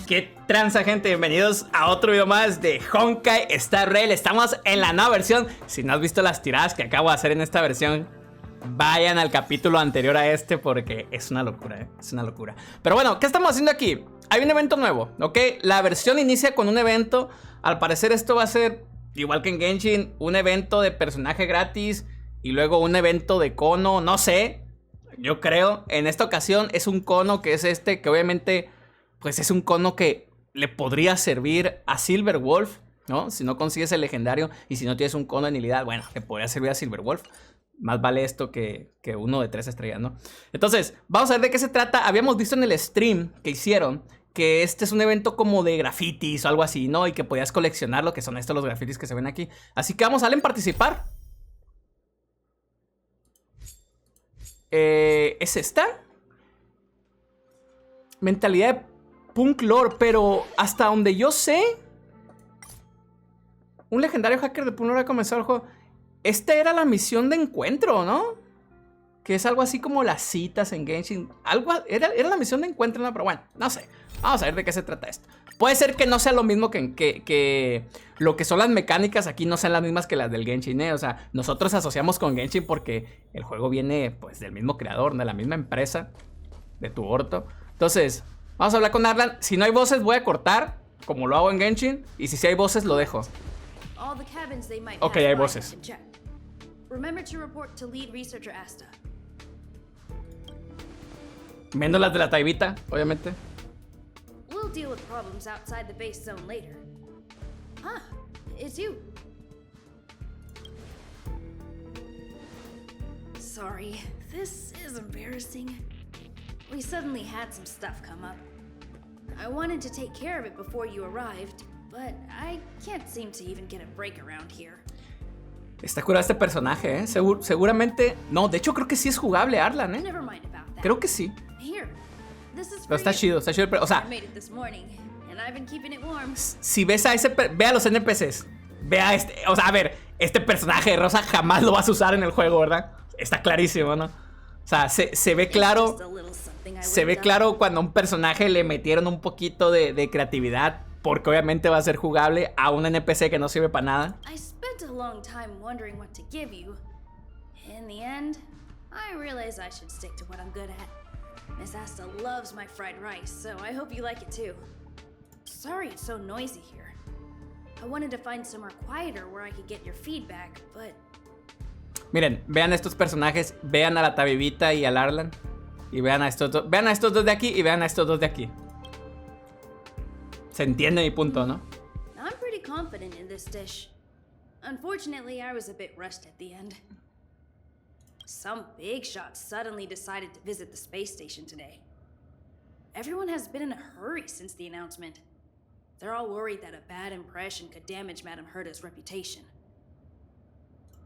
¿Qué tranza, gente? Bienvenidos a otro video más de Honkai Star Rail. Estamos en la nueva versión. Si no has visto las tiradas que acabo de hacer en esta versión, vayan al capítulo anterior a este porque es una locura, ¿eh? Es una locura. Pero bueno, ¿qué estamos haciendo aquí? Hay un evento nuevo, ¿ok? La versión inicia con un evento. Al parecer esto va a ser, igual que en Genshin, un evento de personaje gratis y luego un evento de cono, no sé. Yo creo, en esta ocasión es un cono que es este, que obviamente pues es un cono que le podría servir a Silver Wolf, ¿no? Si no consigues el legendario y si no tienes un cono de nilidad, bueno, le podría servir a Silver Wolf. Más vale esto que uno de 3 estrellas, ¿no? Entonces, vamos a ver de qué se trata. Habíamos visto en el stream que hicieron que este es un evento como de grafitis o algo así, ¿no? Y que podías coleccionar lo que son estos los grafitis que se ven aquí. Así que vamos a darle en participar. ¿Es esta? Mentalidad de Punk Lore, pero hasta donde yo sé, un legendario hacker de Punk Lore ha comenzado el juego. Esta era la misión de encuentro, ¿no? Que es algo así como las citas en Genshin. Algo, era la misión de encuentro, ¿no? Pero bueno, no sé. Vamos a ver de qué se trata esto. Puede ser que no sea lo mismo que lo que son las mecánicas aquí no sean las mismas que las del Genshin, ¿eh? O sea, nosotros asociamos con Genshin porque el juego viene pues del mismo creador, de la misma empresa, de tu orto. Entonces, vamos a hablar con Arlan. Si no hay voces voy a cortar, como lo hago en Genshin. Y si sí hay voces lo dejo. Ok, hay voces. Menos las de la taibita, obviamente. We'll deal with problems outside the base zone later. Huh, it's you. Sorry, this is embarrassing. We suddenly had some stuff come up. I wanted to take care of it before you arrived, but I can't seem to even get a break around here. Está curado este personaje, ¿eh? Seguramente... No, de hecho creo que sí es jugable Arlan, ¿eh? Never mind about that. Creo que sí. Here. Pero está chido, o sea, si ves a ese, ve a los NPCs, ve a este, o sea, a ver, este personaje de rosa jamás lo vas a usar en el juego, ¿verdad? Está clarísimo, ¿no? O sea, se ve claro, cuando a un personaje le metieron un poquito de creatividad, porque obviamente va a ser jugable a un NPC que no sirve para nada. Miss Asta loves my fried rice, so I hope you like it too. Sorry it's so noisy here. I wanted to find somewhere quieter where I could get your feedback, but... Miren, vean estos personajes, vean a la Tabibita y al Arlan. Y vean a estos dos, dos de aquí y vean a estos dos de aquí. Se entiende mi punto, ¿no? I'm pretty confident in this dish. Unfortunately, I was a bit rushed at the end. Some big shot suddenly decided to visit the space station today. Everyone has been in a hurry since the announcement. They're all worried that a bad impression could damage Madame Herda's reputation.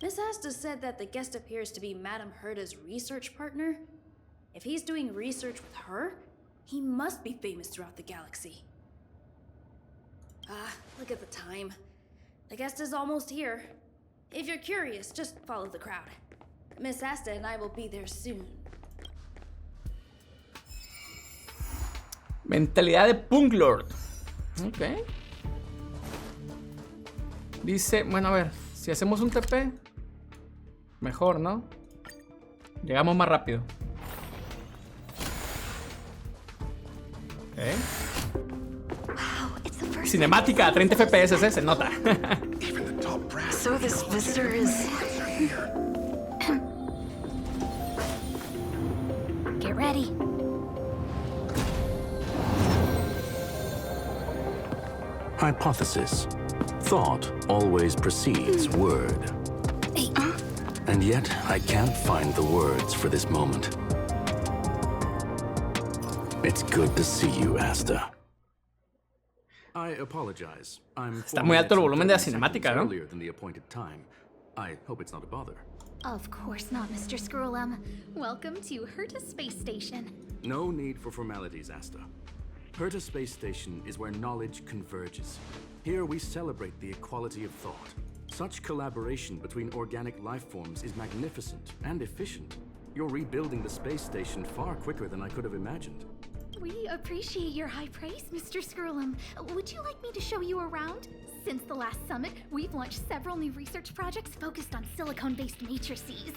Miss Asta said that the guest appears to be Madame Herda's research partner. If he's doing research with her, he must be famous throughout the galaxy. Look at the time. The guest is almost here. If you're curious, just follow the crowd. Miss Asta and I will be there soon. Mentalidad de Punk Lord. Ok. Dice, bueno, a ver, si hacemos un TP, mejor, ¿no? Llegamos más rápido. Ok. Cinemática a 30 FPS, se nota. So this visitor is... Get ready. Hypothesis. Thought always precedes word. And yet, I can't find the words for this moment. It's good to see you, Asta. I apologize. Está muy alto el volumen de la cinemática, ¿no? I hope it's not a bother. Of course not, Mr. Scrollum. Welcome to Herta Space Station. No need for formalities, Asta. Herta Space Station is where knowledge converges. Here we celebrate the equality of thought. Such collaboration between organic life forms is magnificent and efficient. You're rebuilding the space station far quicker than I could have imagined. We appreciate your high praise, Mr. Scrollum. Would you like me to show you around? Since the last summit, we've launched several new research projects focused on silicone-based matrices.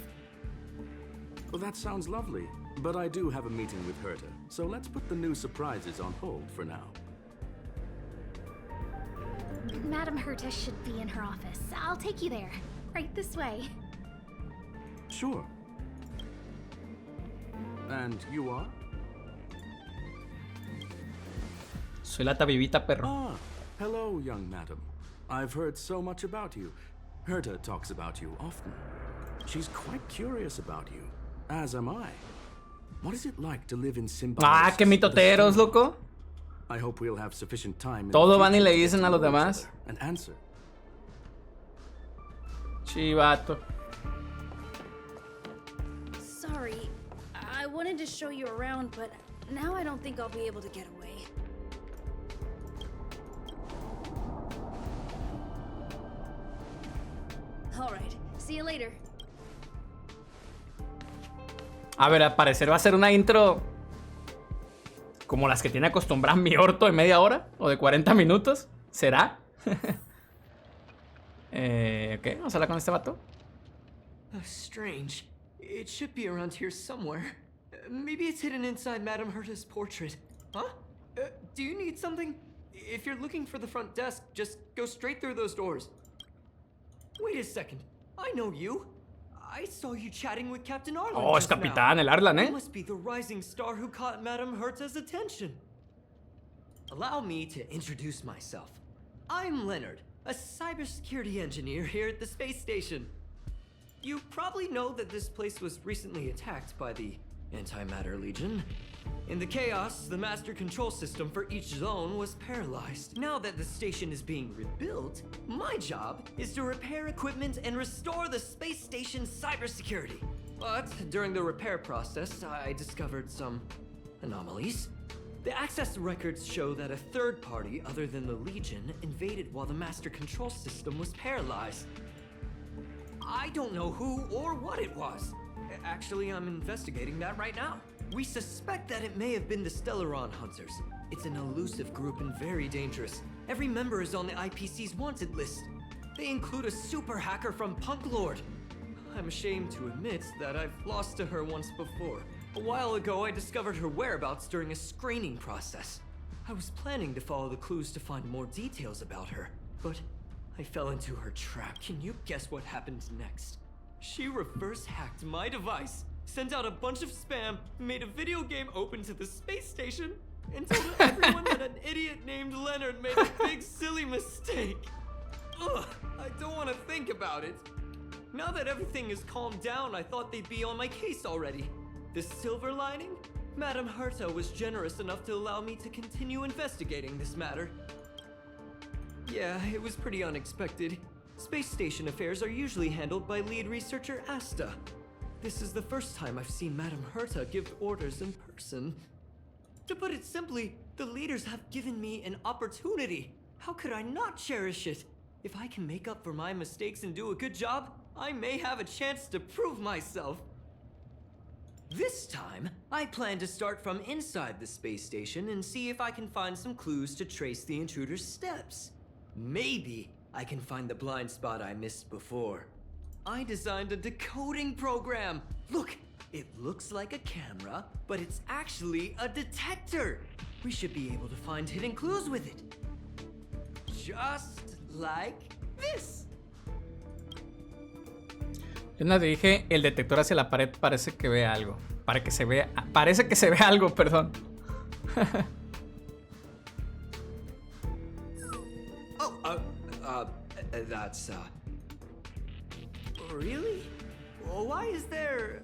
Well, that sounds lovely, but I do have a meeting with Herta, so let's put the new surprises on hold for now. Madam Herta should be in her office. I'll take you there. Right this way. Sure. And you are? Soy la tabibita, perro. Ah, hello, young madam. I've heard so much about you. Herta talks about you often. She's quite curious about you, as am I. What is it like to live in symbiosis? Ah, qué mitoteros, loco. I hope we'll have sufficient time. Todo van y le dicen a los demás. And answer. Chivato. Sorry, I wanted to show you around, but now I don't think I'll be able to get away. Alright, see you later. A ver, al parecer va a ser una intro como las que tiene acostumbrada mi orto de media hora o de 40 minutos. ¿Será? Ok, vamos a hablar con este vato. Strange. It should be around here somewhere. Maybe it's hidden inside Madame Herta's portrait. Huh? Do you need something? If you're looking for the front desk, just go straight through those doors. Wait a second. I know you. I saw you chatting with Captain Arlen. Oh, es just now. Capitán, el Arlan, You must be the rising star who caught Madame Herta's attention. Allow me to introduce myself. I'm Leonard, a cybersecurity engineer here at the space station. You probably know that this place was recently attacked by the Antimatter Legion. In the chaos, the master control system for each zone was paralyzed. Now that the station is being rebuilt, my job is to repair equipment and restore the space station's cybersecurity. But during the repair process, I discovered some anomalies. The access records show that a third party other than the Legion invaded while the master control system was paralyzed. I don't know who or what it was. Actually, I'm investigating that right now. We suspect that it may have been the Stellaron Hunters. It's an elusive group and very dangerous. Every member is on the IPC's wanted list. They include a super hacker from Punk Lord. I'm ashamed to admit that I've lost to her once before. A while ago, I discovered her whereabouts during a screening process. I was planning to follow the clues to find more details about her, but I fell into her trap. Can you guess what happened next? She reverse hacked my device, sent out a bunch of spam, made a video game open to the space station, and told everyone that an idiot named Leonard made a big silly mistake. Ugh, I don't want to think about it. Now that everything is calmed down, I thought they'd be on my case already. The silver lining? Madame Herta was generous enough to allow me to continue investigating this matter. Yeah, it was pretty unexpected. Space station affairs are usually handled by lead researcher Asta. This is the first time I've seen Madame Herta give orders in person. To put it simply, the leaders have given me an opportunity. How could I not cherish it? If I can make up for my mistakes and do a good job, I may have a chance to prove myself. This time, I plan to start from inside the space station and see if I can find some clues to trace the intruder's steps. Maybe I can find the blind spot I missed before. I designed a decoding program. Look, it looks like a camera, but it's actually a detector. We should be able to find hidden clues with it. Just like this. Yo no te dije, el detector hacia la pared parece que ve algo. Parece que se ve algo, perdón. That's, really? Well, why is there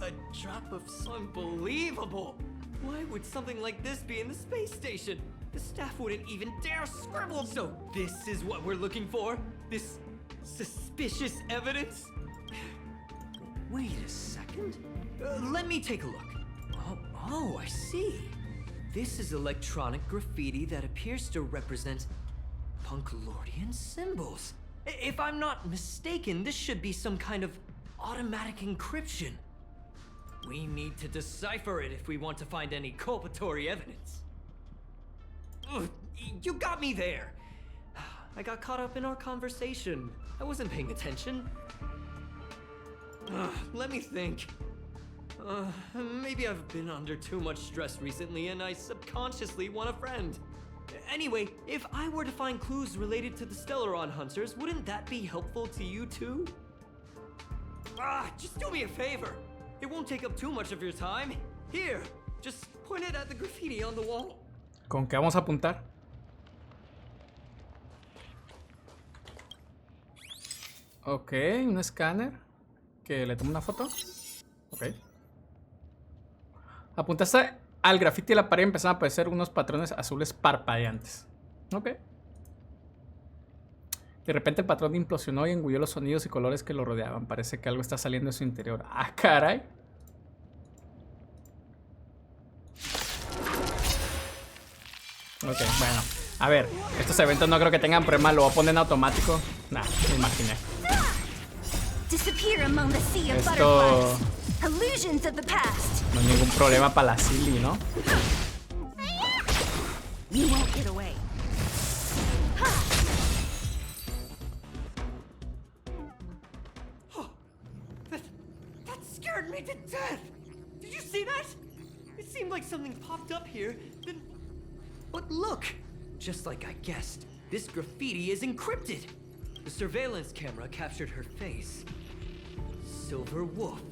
a drop of unbelievable? Why would something like this be in the space station? The staff wouldn't even dare scribble. So this is what we're looking for? This suspicious evidence? Wait a second. Let me take a look. Oh, I see. This is electronic graffiti that appears to represent Punklordian symbols. If I'm not mistaken, this should be some kind of automatic encryption. We need to decipher it if we want to find any culpatory evidence. Ugh, you got me there. I got caught up in our conversation. I wasn't paying attention. Let me think. Maybe I've been under too much stress recently and I subconsciously want a friend. Anyway, if I were to find clues related to the Stellaron hunters, wouldn't that be helpful to you too? Just do me a favor. It won't take up too much of your time. Here, just point it at the graffiti on the wall. ¿Con qué vamos a apuntar? Ok, un escáner. Que le tomo una foto. Ok. Apuntaste al grafiti de la pared y empezaron a aparecer unos patrones azules parpadeantes. Ok. De repente el patrón implosionó y engulló los sonidos y colores que lo rodeaban. Parece que algo está saliendo de su interior. ¡Ah, caray! Ok, bueno. A ver, estos eventos no creo que tengan problema. Lo voy a poner en automático. Nah, me imaginé. Esto... no hay ningún problema para la Silly, ¿no? That scared me to death! Did you see that? It seemed like something popped up here, then... But look! Just like I guessed, this graffiti is encrypted! The surveillance camera captured her face. Silver Wolf.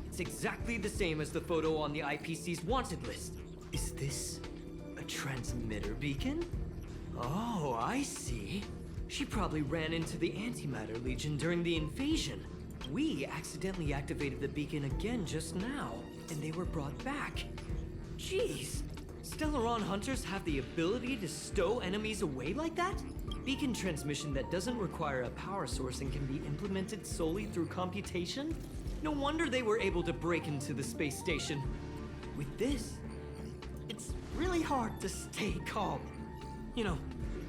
It's exactly the same as the photo on the IPC's wanted list. Is this a transmitter beacon? Oh, I see. She probably ran into the Antimatter Legion during the invasion. We accidentally activated the beacon again just now, and they were brought back. Jeez. Stellaron hunters have the ability to stow enemies away like that? Beacon transmission that doesn't require a power source and can be implemented solely through computation? No wonder they were able to break into the space station. With this, it's really hard to stay calm. You know,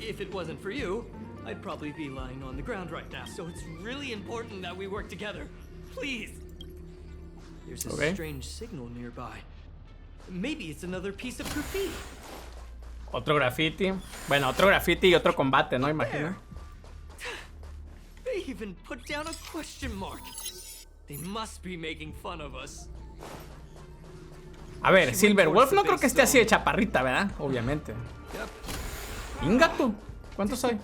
if it wasn't for you, I'd probably be lying on the ground right now. So it's really important that we work together. Please. There's a strange signal nearby. Maybe it's another piece of graffiti. Otro graffiti. Bueno, otro graffiti y otro combate, ¿no? Imagino. They even put down a question mark. They must be making fun of us. A ver, Silver Wolf no creo que esté así de chaparrita, ¿verdad? Obviamente. Ingato. ¿Cuántos hay?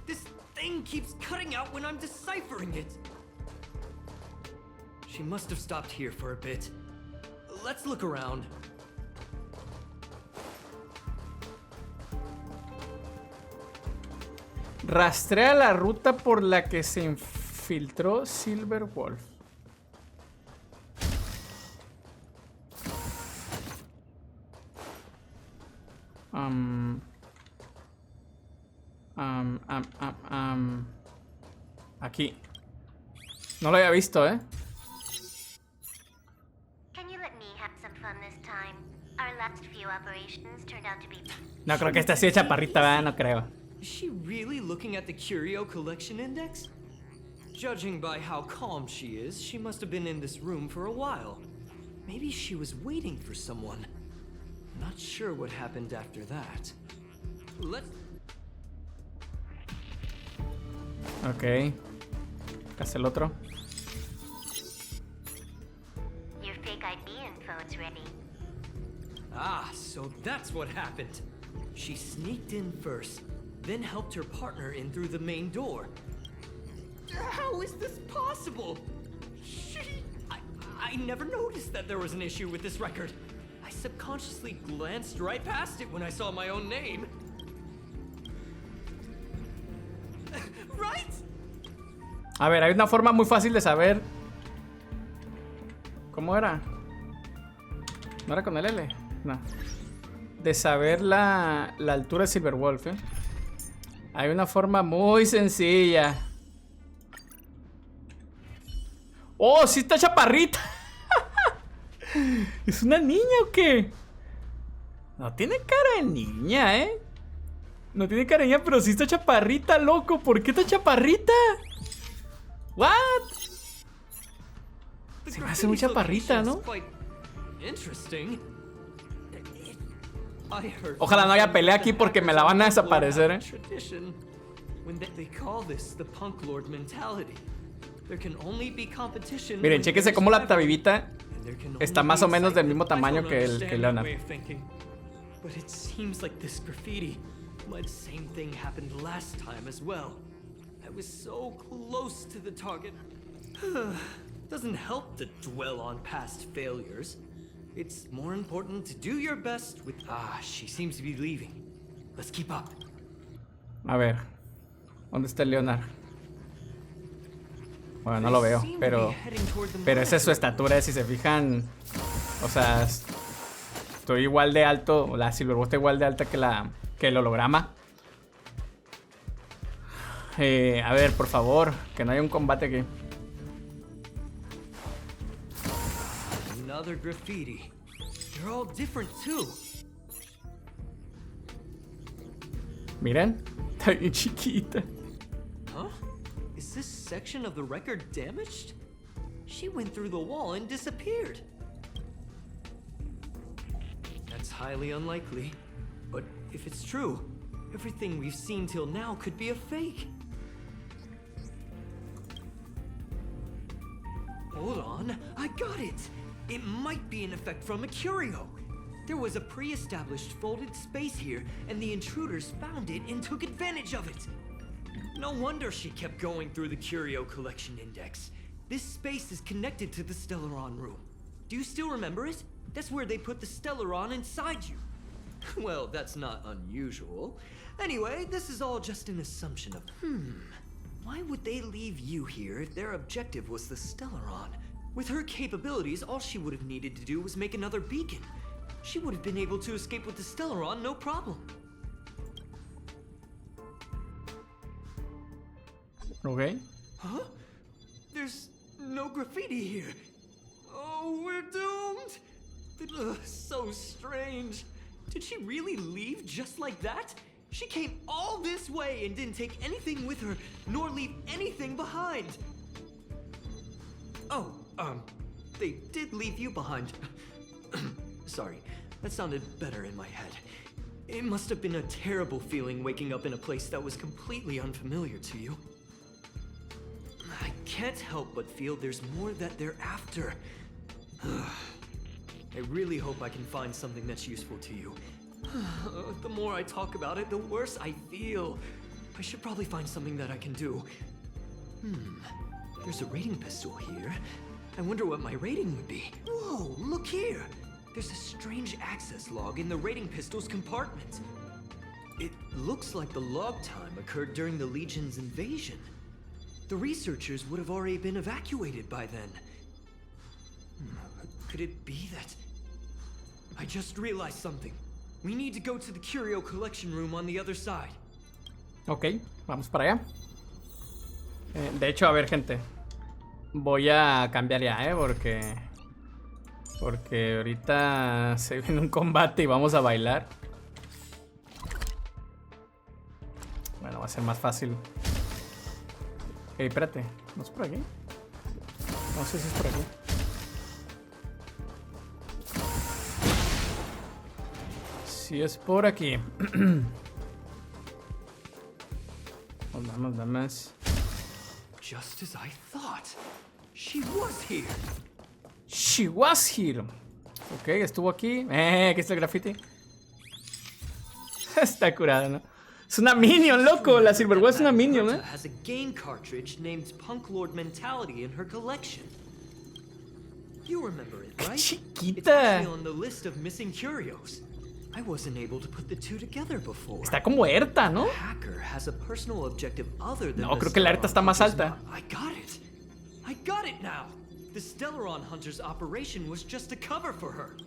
This thing keeps cutting out when I'm deciphering it. She must have stopped here for a bit. Let's look around. Rastrea la ruta por la que se infiltró Silver Wolf. Aquí. No lo había visto, ¿eh? No creo que esté así de chaparrita, ¿verdad? No creo. Is she really looking at the Curio Collection Index? Judging by how calm she is, she must have been in this room for a while. Maybe she was waiting for someone. Not sure what happened after that. Let's... Ok. ¿Qué hace el otro? Your fake ID info is ready. Ah, so that's what happened. She sneaked in first, then helped her partner in through the main door. How is this possible? I never noticed that there was an issue with this record. I subconsciously glanced right past it when I saw my own name. Right? A ver, hay una forma muy fácil de saber. ¿Cómo era? ¿No era con el L? No. De saber la altura de Silver Wolf, ¿eh? Hay una forma muy sencilla. ¡Oh, sí está chaparrita! ¿Es una niña o qué? No tiene cara de niña, ¿eh? No tiene cara de niña, pero sí está chaparrita, loco. ¿Por qué está chaparrita? ¿What? Se me hace muy chaparrita, ¿no? Ojalá no haya pelea aquí porque me la van a desaparecer, ¿eh? Miren, chéquese cómo la tabibita está más o menos del mismo tamaño que Leonard. But it seems like this graffiti, the same thing happened last time as well. I was so close to the target. Doesn't help to dwell on past failures. It's more important to do your best with... she seems to be leaving. Let's keep up. A ver, ¿dónde está el Leonard? Bueno, no lo veo, pero esa es su estatura, si se fijan. O sea, estoy igual de alto, la Silver está igual de alta que el holograma. A ver, por favor, que no haya un combate aquí. Another graffiti. They're all different too. Miren, está bien chiquita. Huh? Is this section of the record damaged? She went through the wall and disappeared. That's highly unlikely. But if it's true, everything we've seen till now could be a fake. Hold on, I got it! It might be an effect from a curio. There was a pre-established folded space here, and the intruders found it and took advantage of it. No wonder she kept going through the curio collection index. This space is connected to the Stellaron room. Do you still remember it? That's where they put the Stellaron inside you. Well, that's not unusual. Anyway, this is all just an assumption of, why would they leave you here if their objective was the Stellaron? With her capabilities, all she would have needed to do was make another beacon. She would have been able to escape with the Stellaron, no problem. Okay. Huh? There's no graffiti here. Oh, we're doomed! So strange. Did she really leave just like that? She came all this way and didn't take anything with her, nor leave anything behind. Oh, they did leave you behind. Sorry, that sounded better in my head. It must have been a terrible feeling waking up in a place that was completely unfamiliar to you. I can't help but feel there's more that they're after. I really hope I can find something that's useful to you. The more I talk about it, the worse I feel. I should probably find something that I can do. There's a rating pistol here. I wonder what my rating would be. Whoa, look here! There's a strange access log in the rating pistol's compartment. It looks like the log time occurred during the Legion's invasion. The researchers would have already been evacuated by then. Could it be that... I just realized something. We need to go to the curio collection room on the other side. Ok, vamos para allá. De hecho, a ver, gente. Voy a cambiar ya, porque ahorita se viene un combate y vamos a bailar. Bueno, va a ser más fácil. Espérate, ¿no es por aquí? No sé si es por aquí. Sí, es por aquí. Vamos. Just as I thought. She was here. She was here. Ok, estuvo aquí. Aquí está el graffiti. Está curada, ¿no? Es una minion, loco. La Silver es una minion, ¿eh? Has a game cartridge named Punk Lord Mentality in her collection. You remember it, right? Chiquita. It's actually on the list of missing curios. I wasn't able to put the two together before. Está como Erta, ¿no? The hacker has a personal objective other than No, creo que la Erta está más alta. I got it now. The Stellaron Hunter's operation was just a cover for her.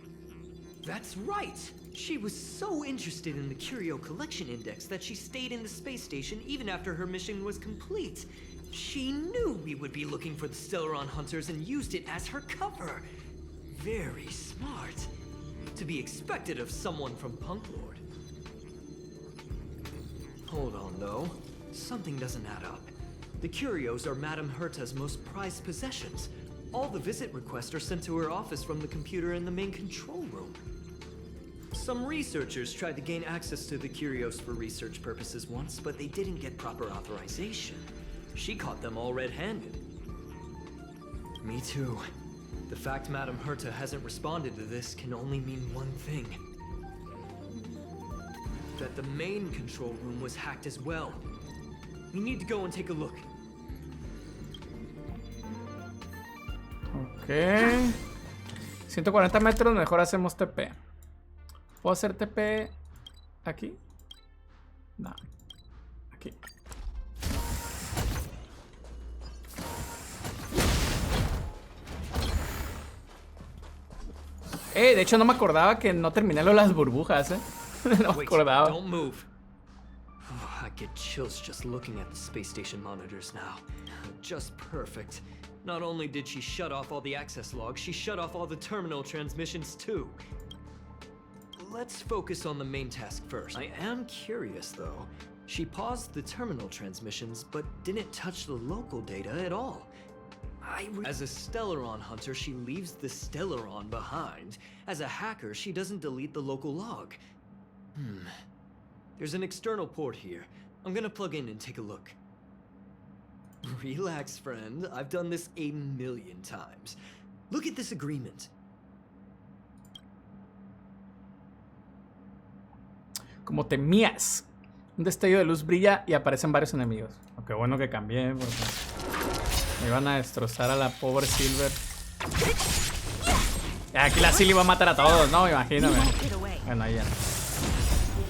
That's right. She was so interested in the Curio Collection Index that she stayed in the space station even after her mission was complete. She knew we would be looking for the Stellaron Hunters and used it as her cover. Very smart. To be expected of someone from Punk Lord. Hold on, though. Something doesn't add up. The curios are Madame Herta's most prized possessions. All the visit requests are sent to her office from the computer in the main control room. Some researchers tried to gain access to the curios for research purposes once, but they didn't get proper authorization. She caught them all red-handed. Me too. The fact Madame Herta hasn't responded to this can only mean one thing. That the main control room was hacked as well. We need to go and take a look. Ok. 140 metros, mejor hacemos TP. ¿Puedo hacer TP aquí? No. Aquí. De hecho no me acordaba que no terminé lo de las burbujas, No me acordaba. Don't move. Oh, I get chills just looking at the space station monitors now. Just perfect. Not only did she shut off all the access logs, she shut off all the terminal transmissions too. Let's focus on the main task first. I am curious though. She paused the terminal transmissions, but didn't touch the local data at all. As a Stellaron hunter, she leaves the Stellaron behind. As a hacker, she doesn't delete the local log. There's an external port here. I'm gonna plug in and take a look. Relax, friend. I've done this 1,000,000 times. Look at this agreement. Como temías. Un destello de luz brilla y aparecen varios enemigos. Qué bueno que cambié, porque me iban a destrozar a la pobre Silver. Aquí la Silly va a matar a todos, ¿no? Imagíname. Bueno, ahí ya.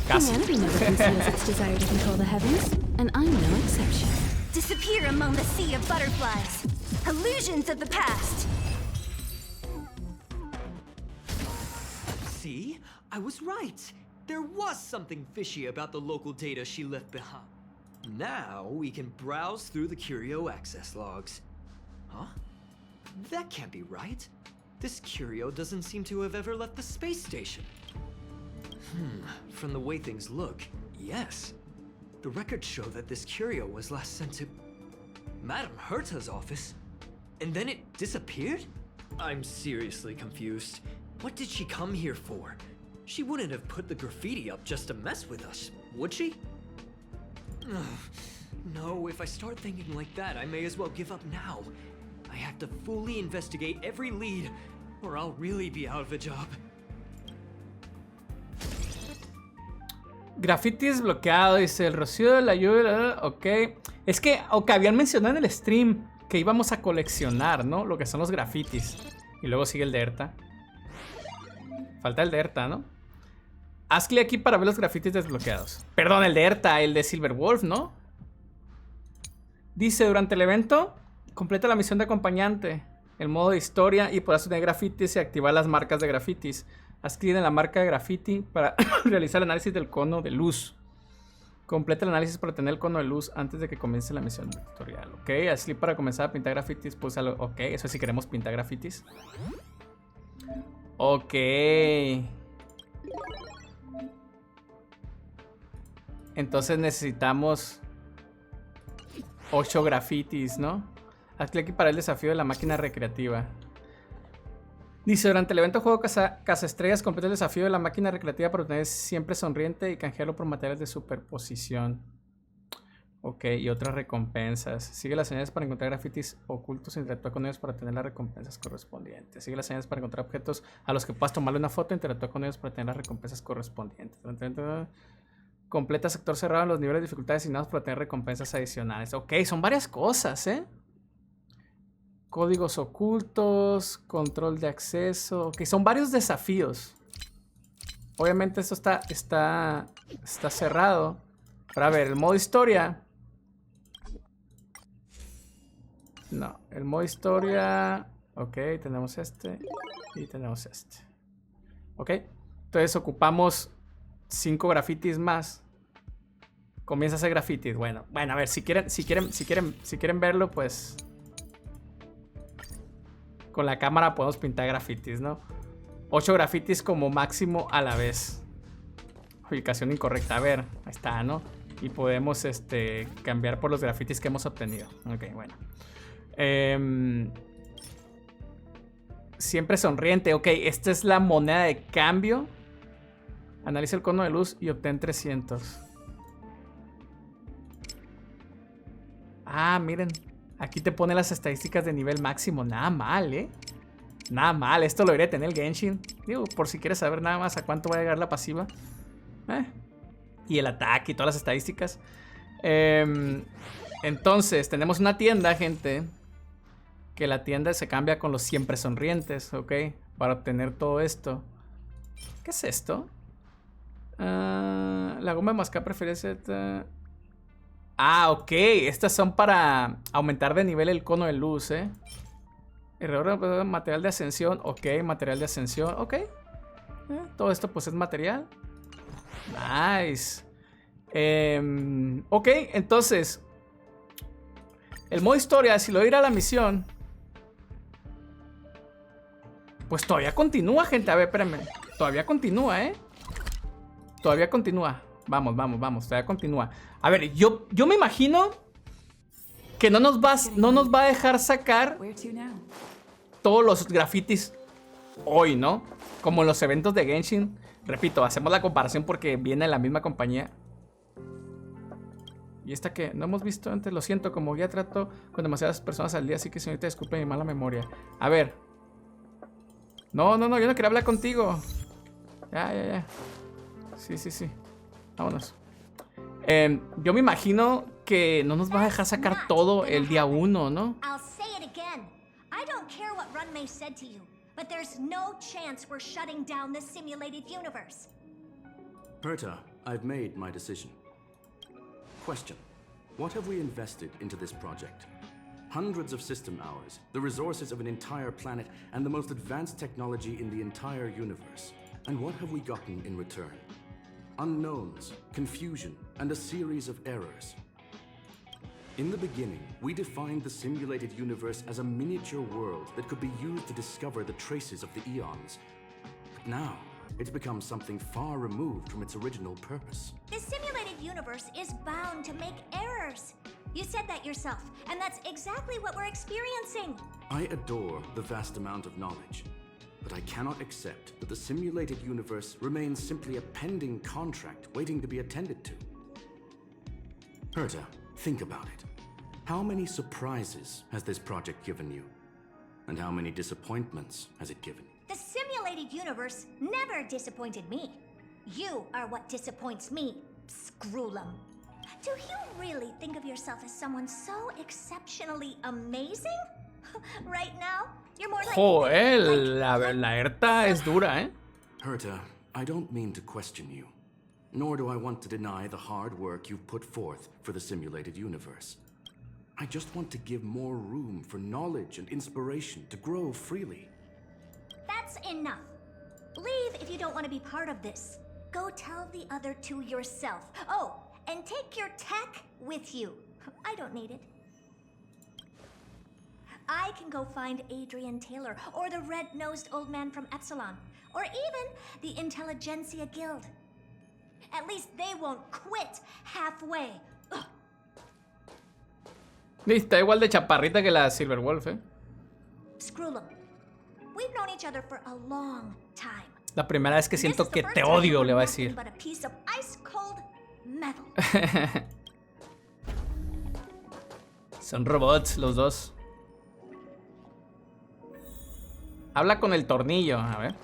Casi. Humanity never conceals its desire to control the heavens, and I'm no exception. Disappear among the sea of butterflies. Illusions of the past. See? I was right. There was something fishy about the local data she left behind. Now we can browse through the curio access logs. Huh? That can't be right. This curio doesn't seem to have ever left the space station. From the way things look, yes. The records show that this curio was last sent to Madame Herta's office, and then it disappeared? I'm seriously confused. What did she come here for? She wouldn't have put the graffiti up just to mess with us, would she? No, if I start thinking like that, I may as well give up now. I have to fully investigate every lead, or I'll really be out of a job. Graffiti desbloqueado, dice el rocío de la lluvia. Ok. Es que, habían mencionado en el stream que íbamos a coleccionar, ¿no? Lo que son los grafitis. Y luego sigue el de Erta. Falta el de Erta, ¿no? Haz clic aquí para ver los grafitis desbloqueados. Perdón, el de Erta, el de Silver Wolf, ¿no? Dice, durante el evento, completa la misión de acompañante. El modo de historia y podrás tener grafitis y activar las marcas de grafitis. Haz clic en la marca de graffiti para realizar el análisis del cono de luz. Completa el análisis para tener el cono de luz antes de que comience la misión tutorial. Ok, haz clic para comenzar a pintar grafitis. Púsalo. Ok, eso es si queremos pintar grafitis. Ok. Entonces necesitamos 8 grafitis, ¿no? Haz clic aquí para el desafío de la máquina recreativa. Dice, durante el evento juego Casa Estrellas, completa el desafío de la máquina recreativa para obtener siempre sonriente y canjearlo por materiales de superposición. Ok, y otras recompensas. Sigue las señales para encontrar grafitis ocultos e interactúa con ellos para obtener las recompensas correspondientes. Sigue las señales para encontrar objetos a los que puedas tomarle una foto e interactúa con ellos para tener las recompensas correspondientes. Completa sector cerrado en los niveles de dificultad asignados para obtener recompensas adicionales. Ok, son varias cosas, ¿eh? Códigos ocultos, control de acceso. Ok, son varios desafíos. Obviamente esto está cerrado. Pero a ver, el modo historia. No, el modo historia. Ok, tenemos este. Y tenemos este. Ok, entonces ocupamos 5 grafitis más. Comienza a hacer grafitis. Bueno, a ver, si quieren verlo, pues con la cámara podemos pintar grafitis, ¿no? 8 grafitis como máximo a la vez. Ubicación incorrecta. A ver, ahí está, ¿no? Y podemos cambiar por los grafitis que hemos obtenido. Ok, bueno. Siempre sonriente. Ok, esta es la moneda de cambio. Analiza el cono de luz y obtén 300. Ah, miren. Aquí te pone las estadísticas de nivel máximo. Nada mal, ¿eh? Nada mal. Esto lo iré a tener el Genshin. Digo, por si quieres saber nada más a cuánto va a llegar la pasiva. Y el ataque y todas las estadísticas. Entonces, tenemos una tienda, gente. Que la tienda se cambia con los siempre sonrientes, ¿ok? Para obtener todo esto. ¿Qué es esto? La goma de mascar preferencia. Ah, ok. Estas son para aumentar de nivel el cono de luz, ¿eh? Material de ascensión. Ok, material de ascensión. Ok. Todo esto pues es material. Nice. Ok, entonces el modo historia, si lo irá a la misión, pues todavía continúa, gente. A ver, espérenme. Todavía continúa, ¿eh? Todavía continúa. Vamos, vamos, vamos. Todavía continúa. A ver, yo me imagino que no nos va a dejar sacar todos los grafitis hoy, ¿no? Como en los eventos de Genshin. Repito, hacemos la comparación porque viene la misma compañía. Y esta que no hemos visto antes, lo siento, como guía trato con demasiadas personas al día, así que señorita, disculpe mi mala memoria. A ver. No, yo no quería hablar contigo. Ya. Sí. Vámonos. Yo me imagino que no nos va a dejar sacar todo el día 1, ¿no? I'll say it again. I don't care what Runmei said to you, but there's no chance we're shutting down the simulated universe. Herta, I've made my decision. Question. What have we invested into this project? Hundreds of system hours, the resources of an entire planet, and the most advanced technology in the entire universe. And what have we gotten in return? Unknowns, confusion, and a series of errors. In the beginning, we defined the simulated universe as a miniature world that could be used to discover the traces of the eons. But now, it's become something far removed from its original purpose. The simulated universe is bound to make errors. You said that yourself, and that's exactly what we're experiencing. I adore the vast amount of knowledge, but I cannot accept that the simulated universe remains simply a pending contract waiting to be attended to. Herta, think about it. How many surprises has this project given you? And how many disappointments has it given? The simulated universe never disappointed me. You are what disappoints me, Scroolum. Do you really think of yourself as someone so exceptionally amazing? Right now, you're more like... Joder, la Herta es dura, ¿eh? Herta, I don't mean to question you. Nor do I want to deny the hard work you've put forth for the simulated universe. I just want to give more room for knowledge and inspiration to grow freely. That's enough. Leave if you don't want to be part of this. Go tell the other two yourself. Oh, and take your tech with you. I don't need it. I can go find Adrian Taylor, or the red-nosed old man from Epsilon, or even the Intelligentsia Guild. At least they won't quit halfway. Ugh. Está igual de chaparrita que la Silver Wolf, ¿eh? Scroolum. We've known each other for a long time. La primera vez que siento que te odio, le va a decir. But a piece of ice-cold metal. Son robots los dos. Habla con el tornillo, a ver.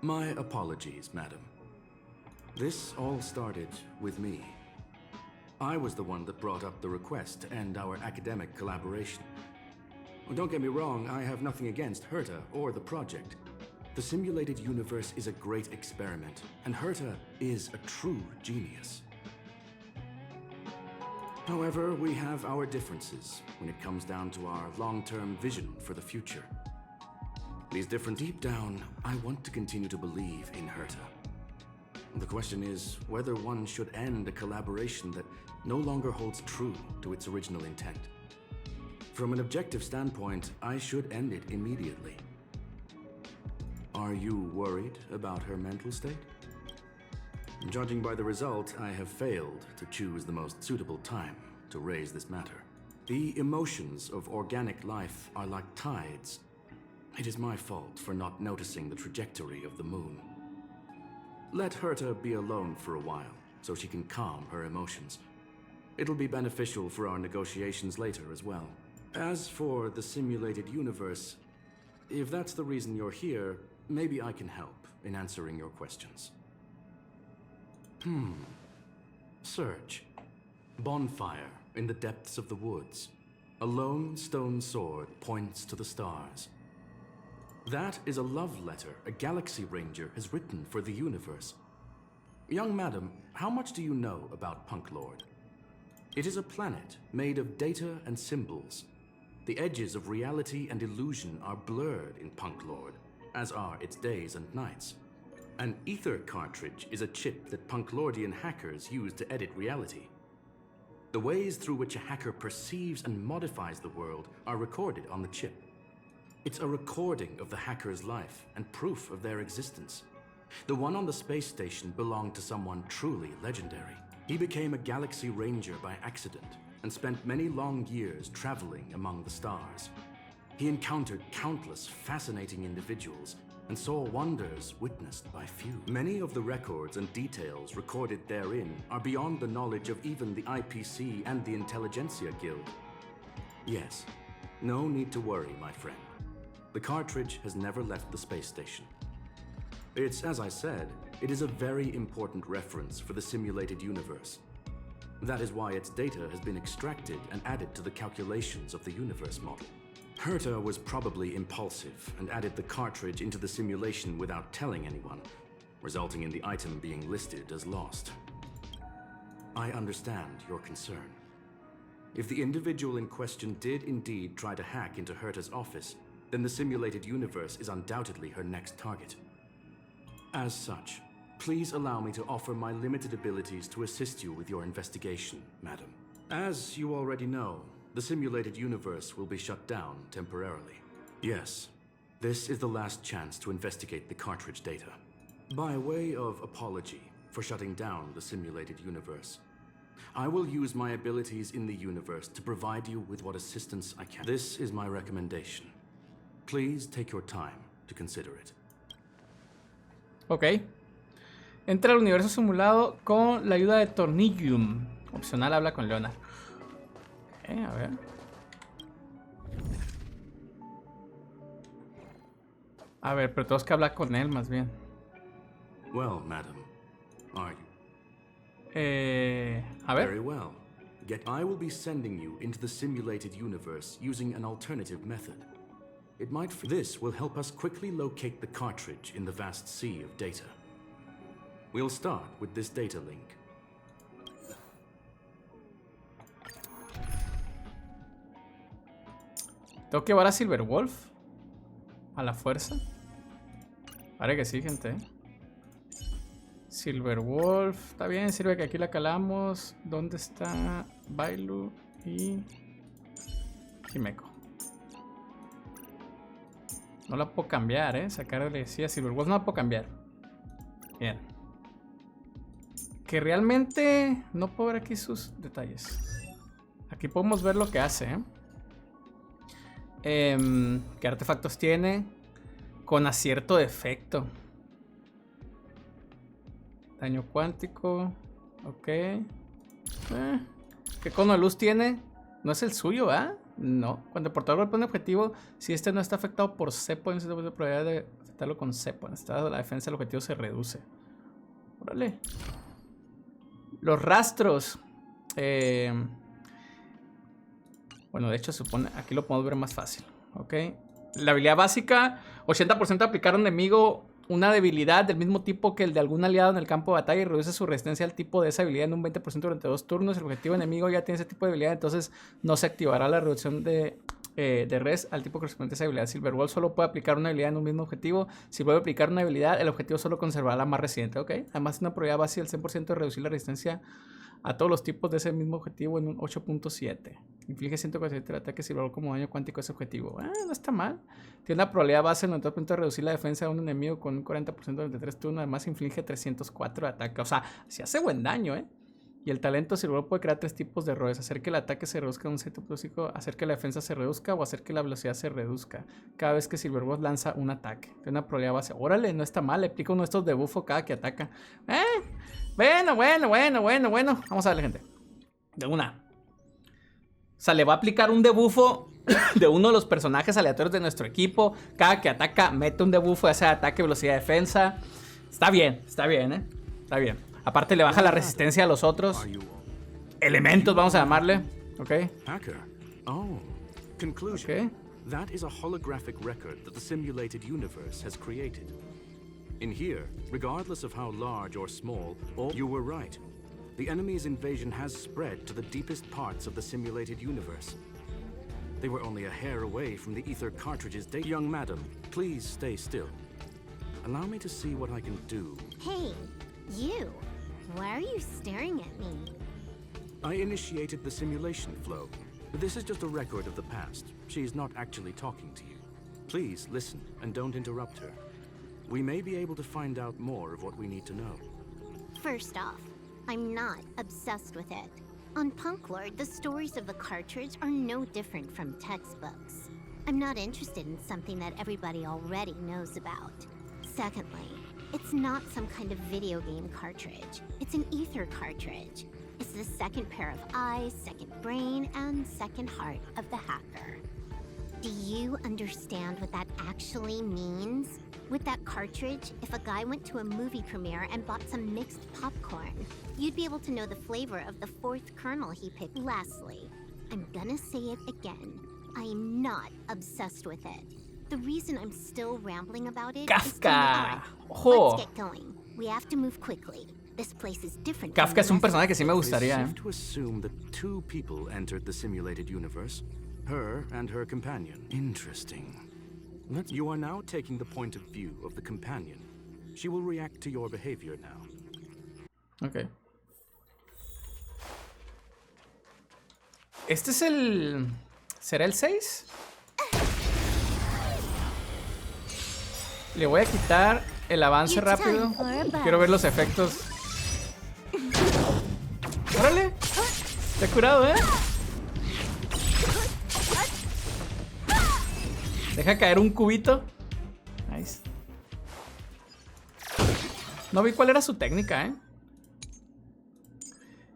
My apologies, madam. This all started with me. I was the one that brought up the request to end our academic collaboration. Don't get me wrong, I have nothing against Herta or the project. The simulated universe is a great experiment, and Herta is a true genius. However, we have our differences when it comes down to our long-term vision for the future. These differences, deep down, I want to continue to believe in Herta. The question is whether one should end a collaboration that no longer holds true to its original intent. From an objective standpoint, I should end it immediately. Are you worried about her mental state? Judging by the result, I have failed to choose the most suitable time to raise this matter. The emotions of organic life are like tides. It is my fault for not noticing the trajectory of the moon. Let Herta be alone for a while, so she can calm her emotions. It'll be beneficial for our negotiations later as well. As for the simulated universe, if that's the reason you're here, maybe I can help in answering your questions. Search. Bonfire in the depths of the woods. A lone stone sword points to the stars. That is a love letter a Galaxy Ranger has written for the universe. Young madam, how much do you know about Punk Lord? It is a planet made of data and symbols. The edges of reality and illusion are blurred in Punk Lord, as are its days and nights. An ether cartridge is a chip that Punklordian hackers use to edit reality. The ways through which a hacker perceives and modifies the world are recorded on the chip. It's a recording of the hacker's life and proof of their existence. The one on the space station belonged to someone truly legendary. He became a Galaxy Ranger by accident and spent many long years traveling among the stars. He encountered countless fascinating individuals and saw wonders witnessed by few. Many of the records and details recorded therein are beyond the knowledge of even the IPC and the Intelligentsia Guild. Yes, no need to worry, my friend. The cartridge has never left the space station. It's, as I said, it is a very important reference for the simulated universe. That is why its data has been extracted and added to the calculations of the universe model. Herta was probably impulsive and added the cartridge into the simulation without telling anyone, resulting in the item being listed as lost. I understand your concern. If the individual in question did indeed try to hack into Herta's office, then the simulated universe is undoubtedly her next target. As such, please allow me to offer my limited abilities to assist you with your investigation, madam. As you already know, the simulated universe will be shut down temporarily. Yes, this is the last chance to investigate the cartridge data. By way of apology for shutting down the simulated universe, I will use my abilities in the universe to provide you with what assistance I can. This is my recommendation. Please take your time to consider it. Ok. Entra al universo simulado con la ayuda de Tornillium. Opcional, habla con Leonard. A ver. A ver, pero tenemos que hablar con él más bien. Well, madam, are you? A ver. Very well. I will be sending you into the simulated universe using an alternative method. This will help us quickly locate the cartridge in the vast sea of data. We'll start with this data link. ¿Tengo que llevar a Silver Wolf? ¿A la fuerza? Parece que sí, gente. Silver Wolf. Está bien, sirve que aquí la calamos. ¿Dónde está Bailu y Himeko? No la puedo cambiar, sacarle sí a Silver Wolf no la puedo cambiar. Bien. Que realmente no puedo ver aquí sus detalles. Aquí podemos ver lo que hace, ¿Qué artefactos tiene? Con acierto de efecto. Daño cuántico. Ok. ¿Qué cono de luz tiene? No es el suyo, ¿verdad? No. Cuando el portador golpea un objetivo, si este no está afectado por cepo, no se tiene probabilidad de afectarlo con cepo. En este caso, la defensa del objetivo se reduce. Órale. Los rastros. Bueno, de hecho, supone. Aquí lo podemos ver más fácil. Ok. La habilidad básica: 80% aplicar a un enemigo una debilidad del mismo tipo que el de algún aliado en el campo de batalla y reduce su resistencia al tipo de esa habilidad en un 20% durante 2 turnos. El objetivo enemigo ya tiene ese tipo de habilidad, entonces no se activará la reducción de res al tipo correspondiente a esa habilidad. Silver Wolf solo puede aplicar una habilidad en un mismo objetivo. Si puede aplicar una habilidad, el objetivo solo conservará la más reciente. Ok. Además, una probabilidad básica del 100% de reducir la resistencia a todos los tipos de ese mismo objetivo en un 8.7. Inflige 147 de ataque Silver Wolf como daño cuántico a ese objetivo. No está mal. Tiene una probabilidad base en 90% de reducir la defensa de un enemigo con un 40% durante 3 turnos. Además, inflige 304 de ataque. O sea, si hace buen daño, Y el talento Silver puede crear 3 tipos de errores. Hacer que el ataque se reduzca en un cierto psico, hacer que la defensa se reduzca o hacer que la velocidad se reduzca. Cada vez que Silverbolt lanza un ataque. Tiene una probabilidad base. Órale, no está mal. Le aplica uno de estos de bufo cada que ataca. Bueno. Vamos a darle, gente. De una. O sea, le va a aplicar un debuffo de uno de los personajes aleatorios de nuestro equipo. Cada que ataca, mete un debuffo de ese ataque, velocidad, defensa. Está bien, Está bien. Aparte le baja la resistencia a los otros elementos, vamos a llamarle. Ok. Hacker. Oh. Conclusion. Okay. That is a holographic record that the simulated universe has created. In here, regardless of how large or small, you were right. The enemy's invasion has spread to the deepest parts of the simulated universe. They were only a hair away from the ether cartridge's data. Young madam, please stay still. Allow me to see what I can do. Hey, you. Why are you staring at me? I initiated the simulation flow. This is just a record of the past. She's not actually talking to you. Please listen and don't interrupt her. We may be able to find out more of what we need to know. First off, I'm not obsessed with it. On Punk Lord, the stories of the cartridge are no different from textbooks. I'm not interested in something that everybody already knows about. Secondly, it's not some kind of video game cartridge. It's an ether cartridge. It's the second pair of eyes, second brain, and second heart of the hacker. Do you understand what that actually means? With that cartridge, if a guy went to a movie premiere and bought some mixed popcorn, you'd be able to know the flavor of the 4th kernel he picked. Lastly, I'm gonna say it again. I am not obsessed with it. The reason I'm still rambling about it is Kafka. Ojo. Let's get going. We have to move quickly. This place is different. Kafka es un personaje que sí me gustaría. It's safe to assume that 2 people entered the simulated universe. Her and her companion. Interesting. You are now taking the point of view of the companion. She will react to your behavior now. Ok. Este es el... ¿Será el 6? Le voy a quitar el avance rápido. Quiero ver los efectos. ¡Órale! Está curado, ¿eh? Deja caer un cubito. Nice. No vi cuál era su técnica, ¿eh?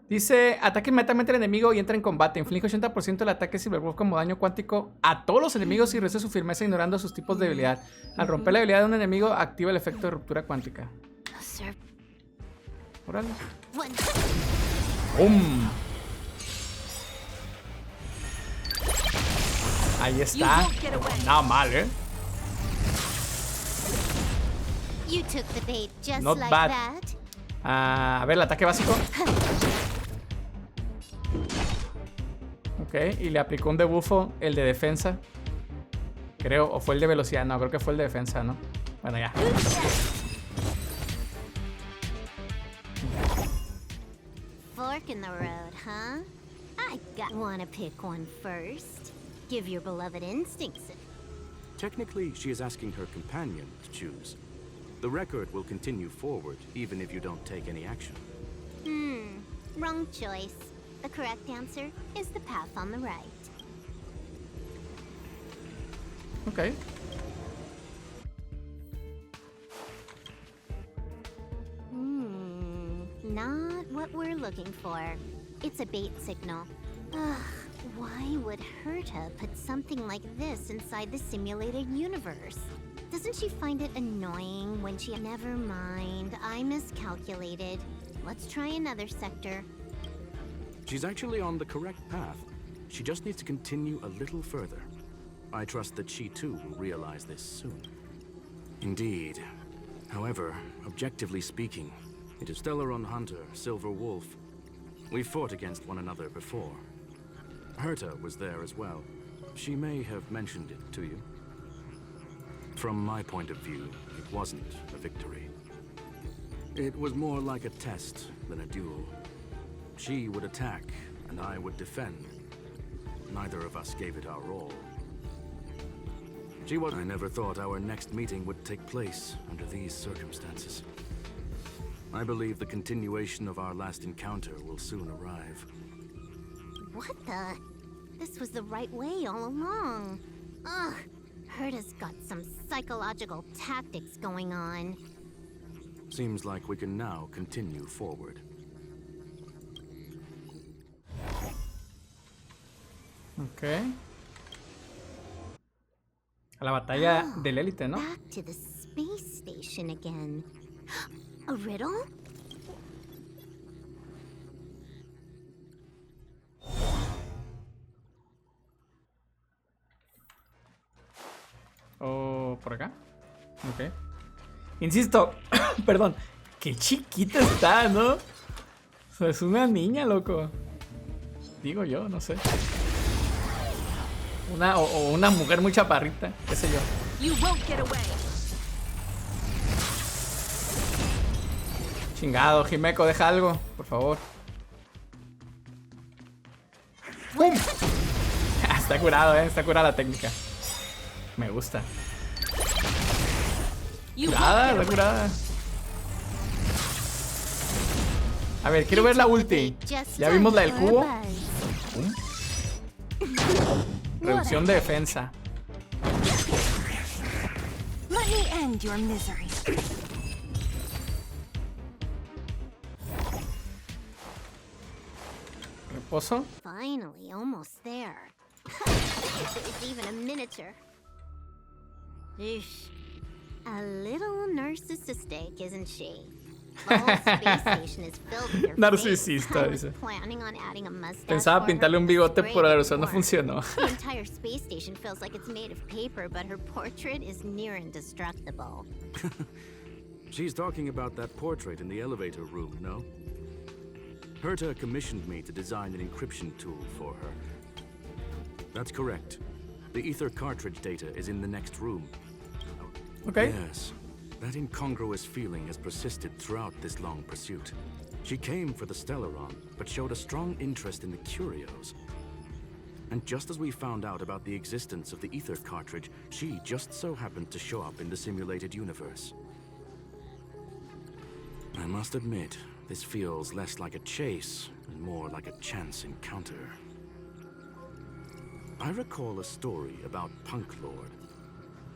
Dice, ataque inmediatamente al enemigo y entra en combate. Inflige 80% del ataque Silverwolf como daño cuántico a todos los enemigos y reduce su firmeza ignorando sus tipos de debilidad. Al romper la debilidad de un enemigo, activa el efecto de ruptura cuántica. Órale. ¡Bum! Ahí está. Nada mal, ¿eh? Not bad. A ver, el ataque básico. Ok, y le aplicó un debuffo, el de defensa. Creo, o fue el de velocidad. No, creo que fue el de defensa, ¿no? Bueno, ya. Fork in the road, huh? I wanna pick one first. Give your beloved instincts. Technically, she is asking her companion to choose. The record will continue forward, even if you don't take any action. Wrong choice. The correct answer is the path on the right. Ok. Not what we're looking for. It's a bait signal. Ugh, why would Herta put something like this inside the simulated universe? Doesn't she find it annoying when she... Never mind, I miscalculated. Let's try another sector. She's actually on the correct path. She just needs to continue a little further. I trust that she too will realize this soon. Indeed. However, objectively speaking, it is Stellaron Hunter, Silver Wolf. We fought against one another before. Herta was there as well. She may have mentioned it to you. From my point of view, it wasn't a victory. It was more like a test than a duel. She would attack, and I would defend. Neither of us gave it our all. I never thought our next meeting would take place under these circumstances. I believe the continuation of our last encounter will soon arrive. What the? This was the right way all along. Ugh. Herta's got some psychological tactics going on. Seems like we can now continue forward. Ok. A la batalla del élite, ¿no? Back to the space station again. A riddle? O por acá. Ok. Insisto, perdón. Qué chiquita está, ¿no? O sea, es una niña, loco. Digo yo, no sé. O una mujer muy chaparrita, qué sé yo. Chingado, Himeko, deja algo, por favor. ¡Pum! Está curado, está curada la técnica. Me gusta. Curada, está curada. A ver, quiero ver la ulti. Ya vimos la del cubo. Reducción de defensa. Let me end your misery. Reposo. Finally, almost there. There's even a miniature. Eesh. A little narcissistic, isn't she? The whole space station is filled with her Narcisista, face. I was dice. planning on adding a mustache Pensaba for pintarle her, un but bigote, it's pero la gray razón no before. funcionó. The entire space station feels like it's made of paper, but her portrait is near indestructible. She's talking about that portrait in the elevator room, no? Herta commissioned me to design an encryption tool for her. That's correct. The ether cartridge data is in the next room. Ok. Yes. That incongruous feeling has persisted throughout this long pursuit. She came for the Stellaron, but showed a strong interest in the curios. And just as we found out about the existence of the ether cartridge, she just so happened to show up in the simulated universe. I must admit, this feels less like a chase and more like a chance encounter. I recall a story about Punk Lord.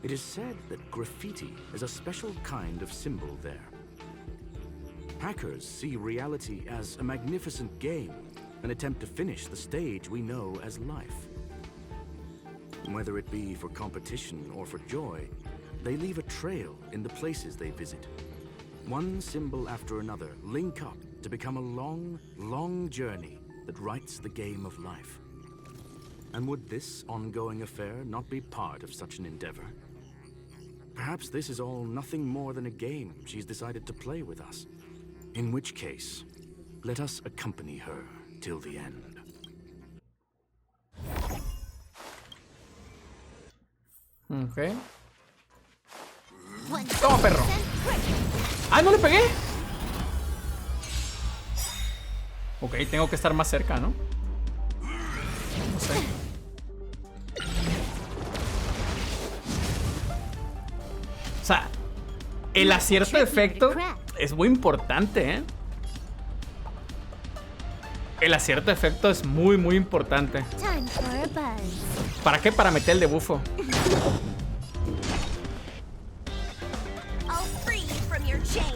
It is said that graffiti is a special kind of symbol there. Hackers see reality as a magnificent game, an attempt to finish the stage we know as life. Whether it be for competition or for joy, they leave a trail in the places they visit. One symbol after another link up to become a long, long journey that writes the game of life. And would this ongoing affair not be part of such an endeavor? Perhaps this is all nothing more than a game she's decided to play with us. In which case, let us accompany her till the end. Ok. Toma, perro. ¡Ah, no le pegué! Ok, tengo que estar más cerca, ¿no? No sé. O sea, el acierto de efecto es muy importante, ¿eh? El acierto de efecto es muy, muy importante. ¿Para qué? Para meter el debufo.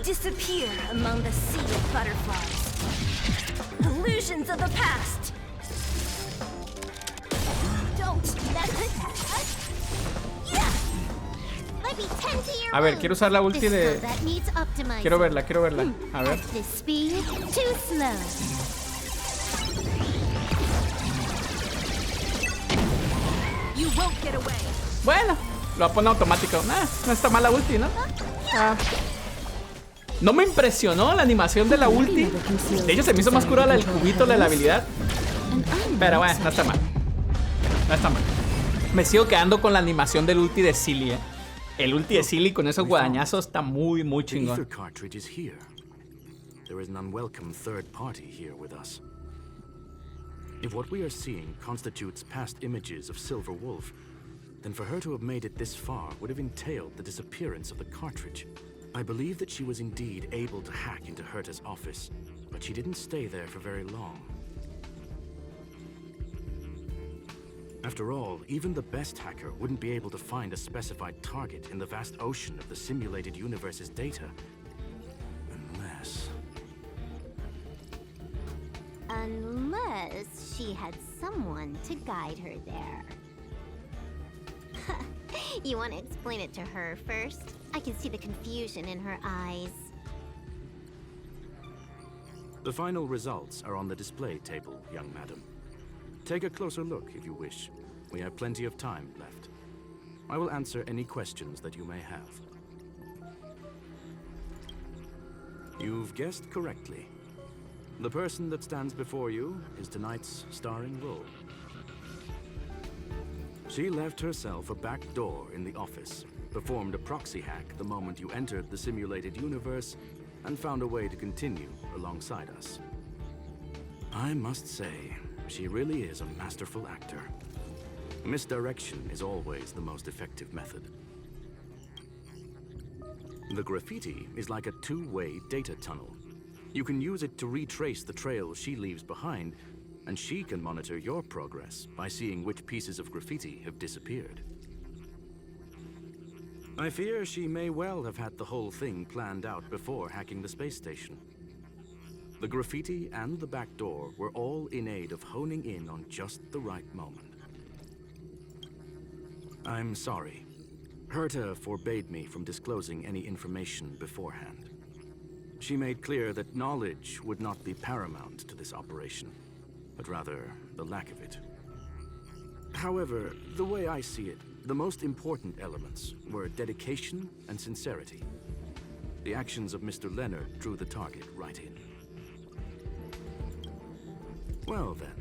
Disappear among the sea of butterflies. Illusions of the past. Don't mess with us. Yeah. Might be 10 to your A ver, wound. quiero usar la ulti de... That needs optimizing. Quiero verla. A ver. At this speed, too slow. You won't get away. Bueno, lo pone automático. No está mal la ulti, ¿no? No me impresionó la animación de la ulti. De hecho, se me hizo más curada la del cubito, la de la habilidad. Pero bueno, no está mal. No está mal. Me sigo quedando con la animación del ulti de Silly, ¿eh? El ulti de Silly con esos guadañazos está muy, muy The ether chingón. cartridge is here. There is an unwelcome third party here with us. If what we are seeing constitutes past images of Silver Wolf, then for her to have made it this far would have entailed the disappearance of the cartridge. I believe that she was indeed able to hack into Herta's office, but she didn't stay there for very long. After all, even the best hacker wouldn't be able to find a specified target in the vast ocean of the simulated universe's data. Unless she had someone to guide her there. You want to explain it to her first? I can see the confusion in her eyes. The final results are on the display table, young madam. Take a closer look if you wish. We have plenty of time left. I will answer any questions that you may have. You've guessed correctly. The person that stands before you is tonight's starring role. She left herself a back door in the office, performed a proxy hack the moment you entered the simulated universe, and found a way to continue alongside us. I must say, she really is a masterful actor. Misdirection is always the most effective method. The graffiti is like a two-way data tunnel. You can use it to retrace the trail she leaves behind, and she can monitor your progress by seeing which pieces of graffiti have disappeared. I fear she may well have had the whole thing planned out before hacking the space station. The graffiti and the back door were all in aid of honing in on just the right moment. I'm sorry. Herta forbade me from disclosing any information beforehand. She made clear that knowledge would not be paramount to this operation, but rather the lack of it. However, the way I see it, the most important elements were dedication and sincerity. The actions of Mr. Leonard drew the target right in. Well then,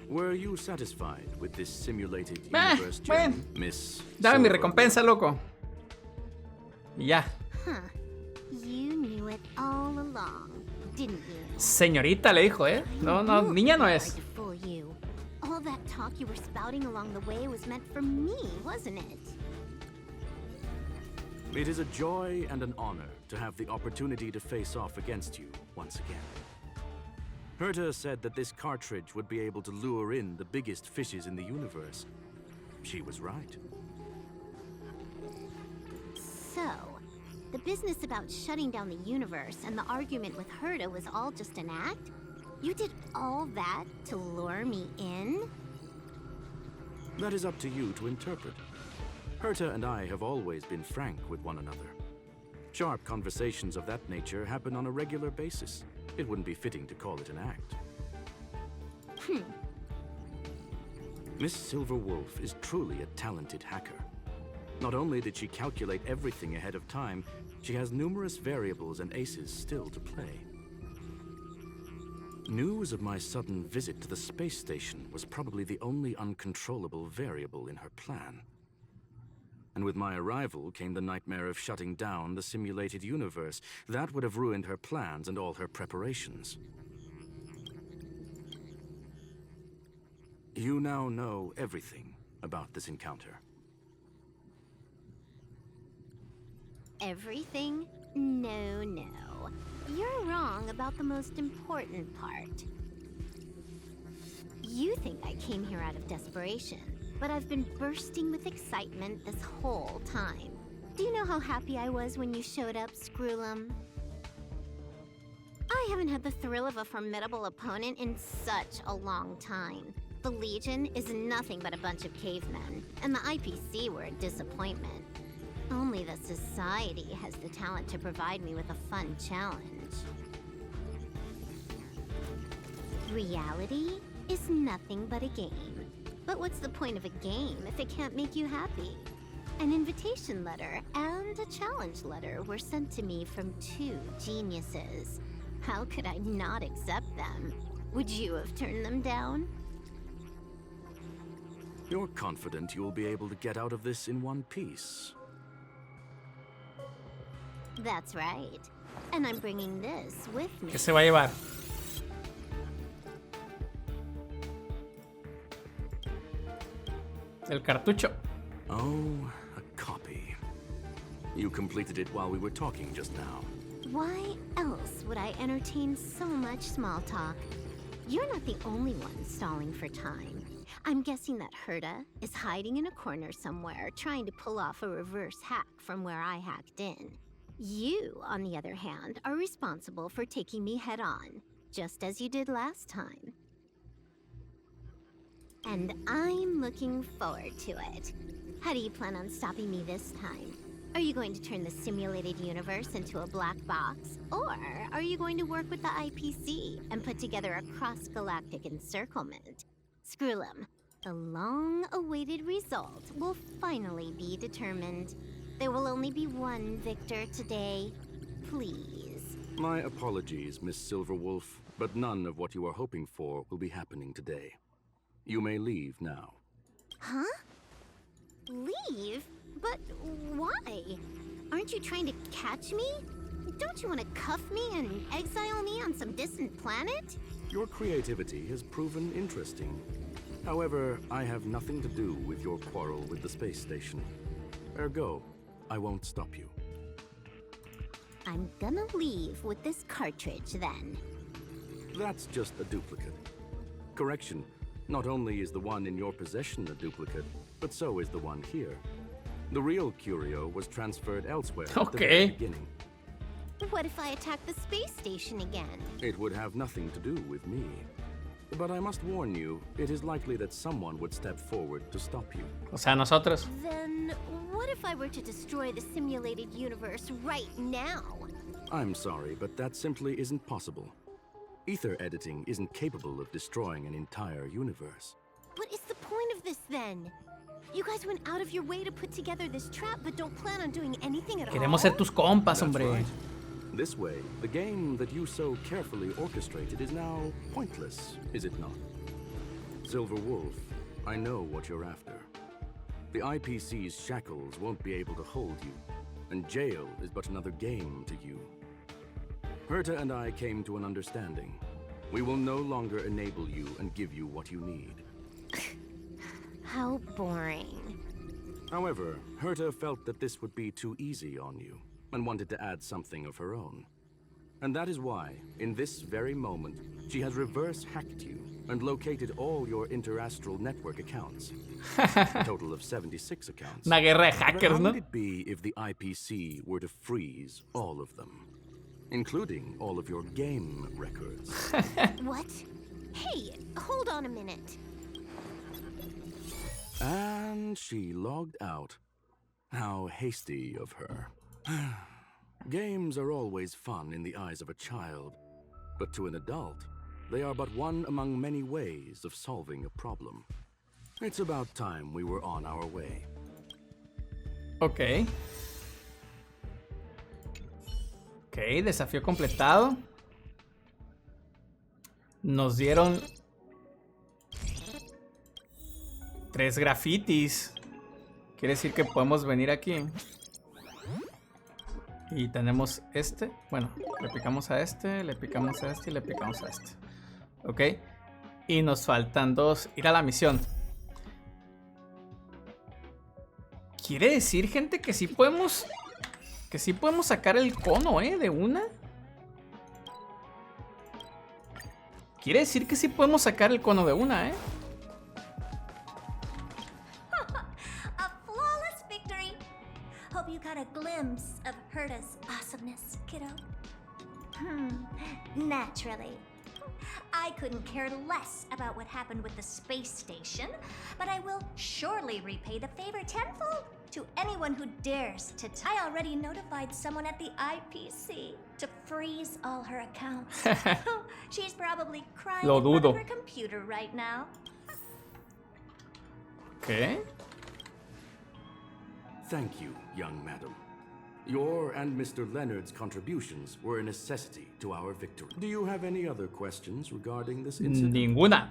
were you satisfied with this simulated universe journey, Miss Dame mi Silver? recompensa, loco. Y ya. Huh. You knew it all along, didn't you? Señorita le dijo, ¿eh? No, no, niña no es. To fool you. All that talk you were spouting along the way was meant for me, wasn't it? It is a joy and an honor to have the opportunity to face off against you once again. Herta said that this cartridge would be able to lure in the biggest fishes in the universe. She was right. So, the business about shutting down the universe and the argument with Herta was all just an act? You did all that to lure me in? That is up to you to interpret. Herta and I have always been frank with one another. Sharp conversations of that nature happen on a regular basis. It wouldn't be fitting to call it an act. Miss Silverwolf is truly a talented hacker. Not only did she calculate everything ahead of time, she has numerous variables and aces still to play. News of my sudden visit to the space station was probably the only uncontrollable variable in her plan. And with my arrival came the nightmare of shutting down the simulated universe. That would have ruined her plans and all her preparations. You now know everything about this encounter. Everything? No, no. You're wrong about the most important part. You think I came here out of desperation, but I've been bursting with excitement this whole time. Do you know how happy I was when you showed up, Screwlum? I haven't had the thrill of a formidable opponent in such a long time. The Legion is nothing but a bunch of cavemen, and the IPC were a disappointment. Only the Society has the talent to provide me with a fun challenge. Reality is nothing but a game. But what's the point of a game if it can't make you happy? An invitation letter and a challenge letter were sent to me from two geniuses. How could I not accept them? Would you have turned them down? You're confident you will be able to get out of this in one piece. That's right. And I'm bringing this with me. ¿Qué se va a llevar? El cartucho. Oh, a copy. You completed it while we were talking just now. Why else would I entertain so much small talk? You're not the only one stalling for time. I'm guessing that Herta is hiding in a corner somewhere, trying to pull off a reverse hack from where I hacked in. You, on the other hand, are responsible for taking me head-on, just as you did last time. And I'm looking forward to it. How do you plan on stopping me this time? Are you going to turn the simulated universe into a black box? Or are you going to work with the IPC and put together a cross-galactic encirclement? Screw'em, the long-awaited result will finally be determined. There will only be one victor today. Please. My apologies, Miss Silverwolf, but none of what you are hoping for will be happening today. You may leave now. Huh? Leave? But why? Aren't you trying to catch me? Don't you want to cuff me and exile me on some distant planet? Your creativity has proven interesting. However, I have nothing to do with your quarrel with the space station. Ergo, I won't stop you. I'm gonna leave with this cartridge then. That's just a duplicate. Correction, not only is the one in your possession a duplicate, but so is the one here. The real curio was transferred elsewhere at the very beginning. What if I attack the space station again? It would have nothing to do with me. But I must warn you, it is likely that someone would step forward to stop you. O sea, nosotros. Then what if I were to destroy the simulated universe right now? I'm sorry, but that simply isn't possible. Ether editing isn't capable of destroying an entire universe. What is the point of this then? You guys went out of your way to put together this trap, but don't plan on doing anything at all? Queremos ser tus compas, hombre. Right. This way, the game that you so carefully orchestrated is now pointless, is it not? Silver Wolf, I know what you're after. The IPC's shackles won't be able to hold you, and jail is but another game to you. Herta and I came to an understanding. We will no longer enable you and give you what you need. How boring. However, Herta felt that this would be too easy on you, and wanted to add something of her own. And that is why, in this very moment, she has reverse-hacked you and located all your interastral network accounts. A total of 76 accounts. Una guerra de But hackers, how ¿no? would it be if the IPC were to freeze all of them? Including all of your game records. What? Hey, hold on a minute. And she logged out. How hasty of her. Games are always fun in the eyes of a child, but to an adult, they are but one among many ways of solving a problem. It's about time we were on our way. Ok. Ok, desafío completado. Nos dieron 3 grafitis. Quiere decir que podemos venir aquí. Y tenemos este. Bueno, le picamos a este, le picamos a este y le picamos a este. Ok. Y nos faltan 2. Ir a la misión. Quiere decir, gente, que sí podemos... Que sí podemos sacar el cono, de una. Quiere decir que sí podemos sacar el cono de una, A flawless victory. Hope you got a glimpse of Herta's awesomeness, kiddo. Naturally. I couldn't care less about what happened with the space station, but I will surely repay the favor tenfold to anyone who dares to. I already notified someone at the IPC to freeze all her accounts. She's probably crying Lo in front of dudo. her computer right now. Ok. Thank you, young madam. Your and Mr. Leonard's contributions were a necessity to our victory. Do you have any other questions regarding this incident? Ninguna.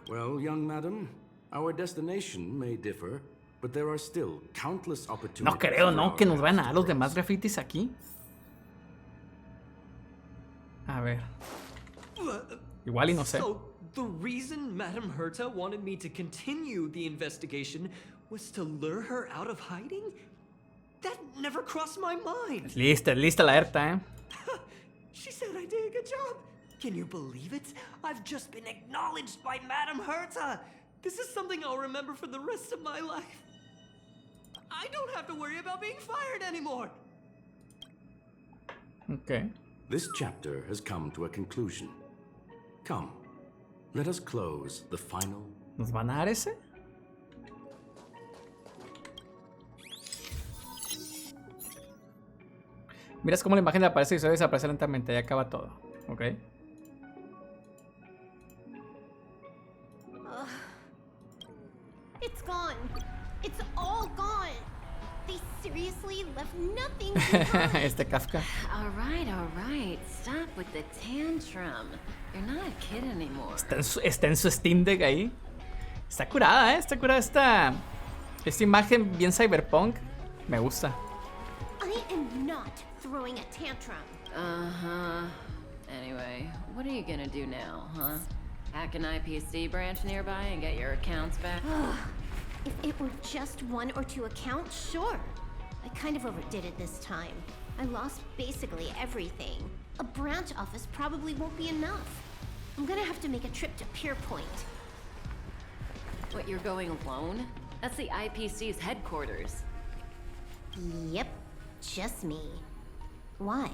Well, young madam, our destination may differ, but there are still countless opportunities. No creo, for ¿no? our Que nos van a dar los path to demás cross. grafitis aquí. A ver. Igual y no sé. So, the reason Madame Herta wanted me to continue the investigation was to lure her out of hiding? That never crossed my mind. Es lista la Erta, She said I did a good job. Can you believe it? I've just been acknowledged by Madame Herta. This is something I'll remember for the rest of my life. I don't have to worry about being fired anymore. Ok. This chapter has come to a conclusion. Come, let us close the final. ¿Nos van a dar ese? Miras cómo la imagen aparece y se desaparece lentamente. Ya acaba todo. Ok. It's gone. It's all gone. They seriously left nothing behind. Este Kafka. All right. Stop with the tantrum. You're not a kid anymore. Está en su Steam Deck ahí. Está curada, Está curada esta imagen bien cyberpunk. Me gusta. I am not throwing a tantrum. Uh-huh. Anyway, what are you gonna do now, huh? Hack an IPC branch nearby and get your accounts back? If it were just 1 or 2 accounts, sure. I kind of overdid it this time. I lost basically everything. A branch office probably won't be enough. I'm gonna have to make a trip to Pierpoint. What, you're going alone? That's the IPC's headquarters. Yep, just me. Why?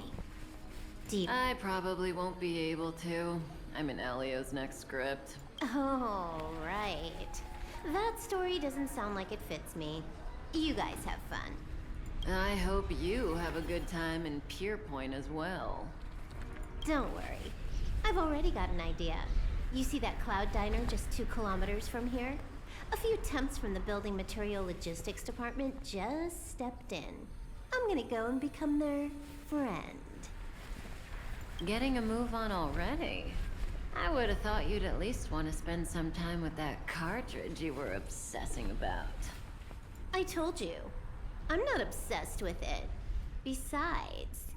I probably won't be able to. I'm in Elio's next script. Oh, right. That story doesn't sound like it fits me. You guys have fun. I hope you have a good time in Pierpoint as well. Don't worry. I've already got an idea. You see that cloud diner just 2 kilometers from here? A few temps from the building material logistics department just stepped in. I'm gonna go and become their friend. Getting a move on already? I would have thought you'd at least want to spend some time with that cartridge you were obsessing about. I told you. I'm not obsessed with it. Besides,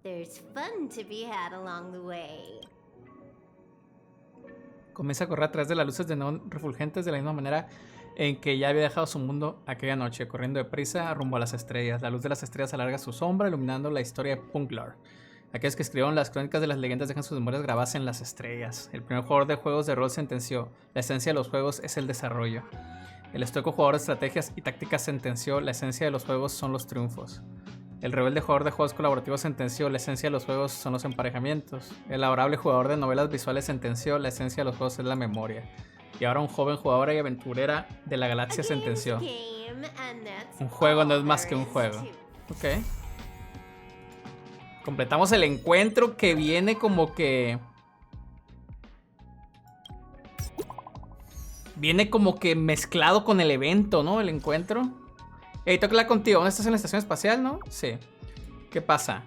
there's fun to be had along the way. Comienza a correr atrás de las luces de neón refulgentes de la misma manera en que ya había dejado su mundo aquella noche, corriendo deprisa rumbo a las estrellas. La luz de las estrellas alarga su sombra, iluminando la historia de Punklore. Aquellos que escribieron las crónicas de las leyendas dejan sus memorias grabadas en las estrellas. El primer jugador de juegos de rol sentenció: la esencia de los juegos es el desarrollo. El estoico jugador de estrategias y tácticas sentenció: la esencia de los juegos son los triunfos. El rebelde jugador de juegos colaborativos sentenció: la esencia de los juegos son los emparejamientos. El adorable jugador de novelas visuales sentenció: la esencia de los juegos es la memoria. Y ahora un joven jugadora y aventurera de la galaxia sentenció: un juego no es más que un juego. Ok. Completamos el encuentro que viene como que... Viene como que mezclado con el evento, ¿no? El encuentro. Hey, tengo que hablar contigo. ¿Dónde estás en la estación espacial, no? Sí. ¿Qué pasa?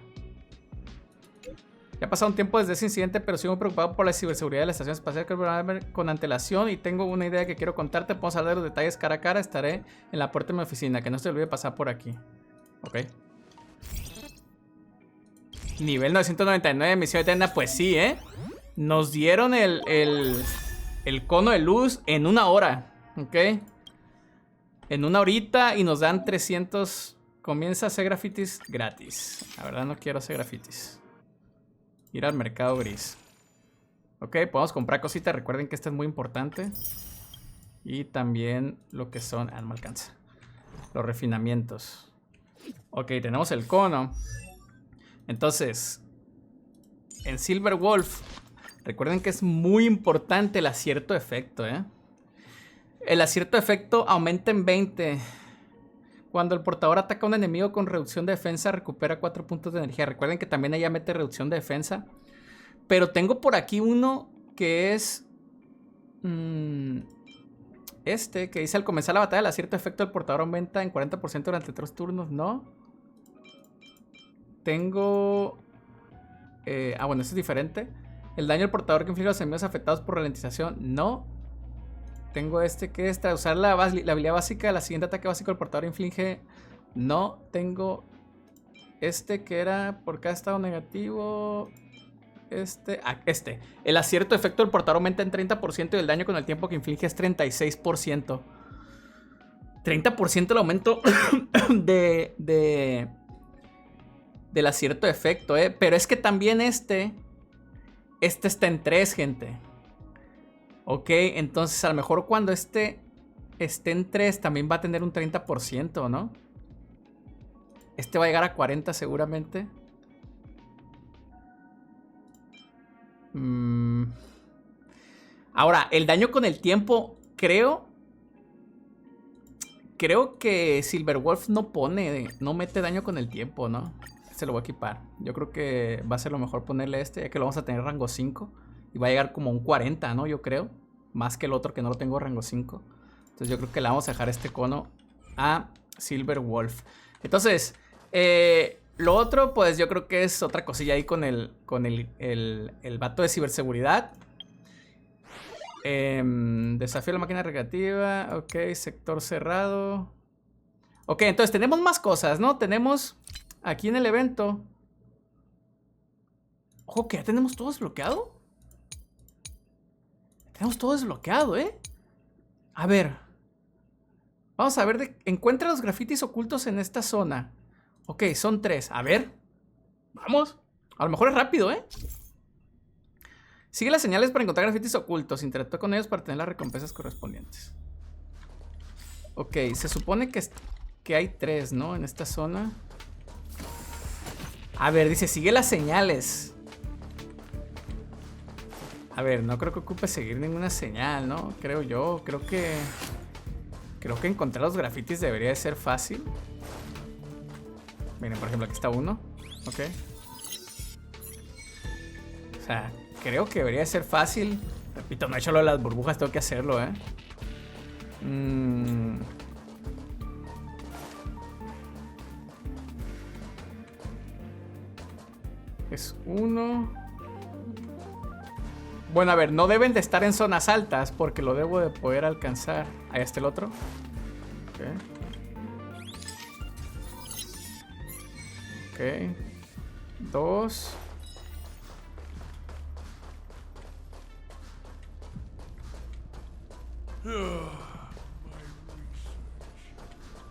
Ya ha pasado un tiempo desde ese incidente, pero sigo muy preocupado por la ciberseguridad de la estación espacial. Quiero ver con antelación y tengo una idea que quiero contarte. Podemos hablar de los detalles cara a cara. Estaré en la puerta de mi oficina. Que no se te olvide pasar por aquí. Ok. Nivel 999 de misión eterna. Pues sí, Nos dieron el cono de luz en 1 hora. Ok. En 1 horita y nos dan 300. Comienza a hacer grafitis gratis. La verdad no quiero hacer grafitis. Ir al mercado gris. Ok, podemos comprar cositas. Recuerden que esto es muy importante. Y también lo que son... Ah, no me alcanza. Los refinamientos. Ok, tenemos el cono. Entonces, en Silver Wolf, recuerden que es muy importante el acierto efecto, El acierto efecto aumenta en 20. Cuando el portador ataca a un enemigo con reducción de defensa, recupera 4 puntos de energía. Recuerden que también ella mete reducción de defensa. Pero tengo por aquí uno que es... que dice: al comenzar la batalla, el acierto efecto del portador aumenta en 40% durante 3 turnos. No. Tengo... bueno, esto es diferente. El daño al portador que inflige a los enemigos afectados por ralentización. No. Tengo este que es: tras usar la habilidad básica, la siguiente ataque básico del portador inflige. No. Tengo este que era por cada estado negativo. El acierto efecto del portador aumenta en 30% y el daño con el tiempo que inflige es 36%. 30% el aumento del acierto de efecto, pero es que también este está en 3, gente. Ok, entonces a lo mejor cuando este esté en 3 también va a tener un 30%, ¿no? Este va a llegar a 40 seguramente. Ahora, el daño con el tiempo, creo que Silverwolf no mete daño con el tiempo, ¿no? Este lo voy a equipar. Yo creo que va a ser lo mejor ponerle este, ya que lo vamos a tener rango 5. Y va a llegar como un 40, ¿no? Yo creo. Más que el otro que no lo tengo rango 5. Entonces yo creo que le vamos a dejar este cono a Silverwolf. Entonces, lo otro, pues yo creo que es otra cosilla ahí con el vato de ciberseguridad. Desafío a la máquina recreativa. Ok, sector cerrado. Ok, entonces tenemos más cosas, ¿no? Tenemos aquí en el evento. Ojo, que ya tenemos todo desbloqueado. Tenemos todo desbloqueado, ¿eh? A ver. Vamos a ver. Encuentra los grafitis ocultos en esta zona. Ok, son 3. A ver. Vamos. A lo mejor es rápido, ¿eh? Sigue las señales para encontrar grafitis ocultos. Interactúa con ellos para tener las recompensas correspondientes. Ok, se supone que hay 3, ¿no? En esta zona. A ver, dice, sigue las señales. A ver, no creo que ocupe seguir ninguna señal, ¿no? Creo yo. Creo que encontrar los grafitis debería de ser fácil. Miren, por ejemplo, aquí está uno. Ok. O sea, creo que debería de ser fácil. Repito, no he hecho lo de las burbujas, tengo que hacerlo, ¿eh? Es uno. Bueno, a ver, no deben de estar en zonas altas porque lo debo de poder alcanzar. Ahí está el otro. Ok. Ok. 2.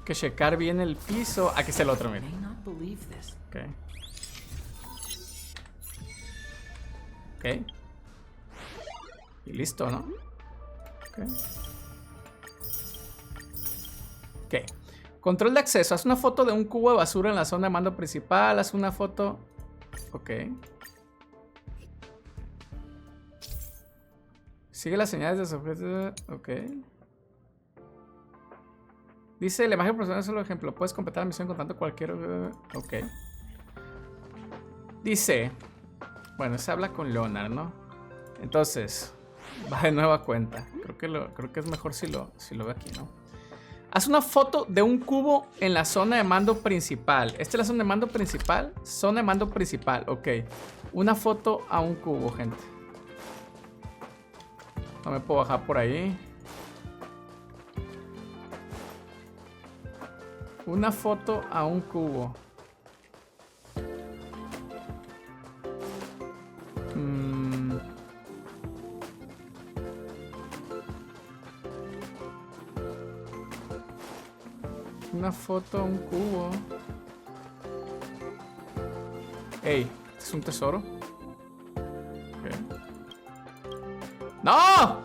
Que checar bien el piso. Aquí está el otro, miren. Ok. Ok. Y listo, ¿no? Ok. Ok. Control de acceso. Haz una foto de un cubo de basura en la zona de mando principal. Haz una foto. Ok. Sigue las señales de los objetos. Ok. Dice, la imagen personal es solo ejemplo. Puedes completar la misión contando cualquier... Ok. Dice... Bueno, se habla con Leonard, ¿no? Entonces... Va de nueva cuenta. Creo que es mejor si lo veo aquí, ¿no? Haz una foto de un cubo en la zona de mando principal. ¿Esta es la zona de mando principal? Zona de mando principal, ok. Una foto a un cubo, gente. No me puedo bajar por ahí. Una foto a un cubo. Una foto a un cubo. Ey, ¿este es un tesoro? Okay. ¡No!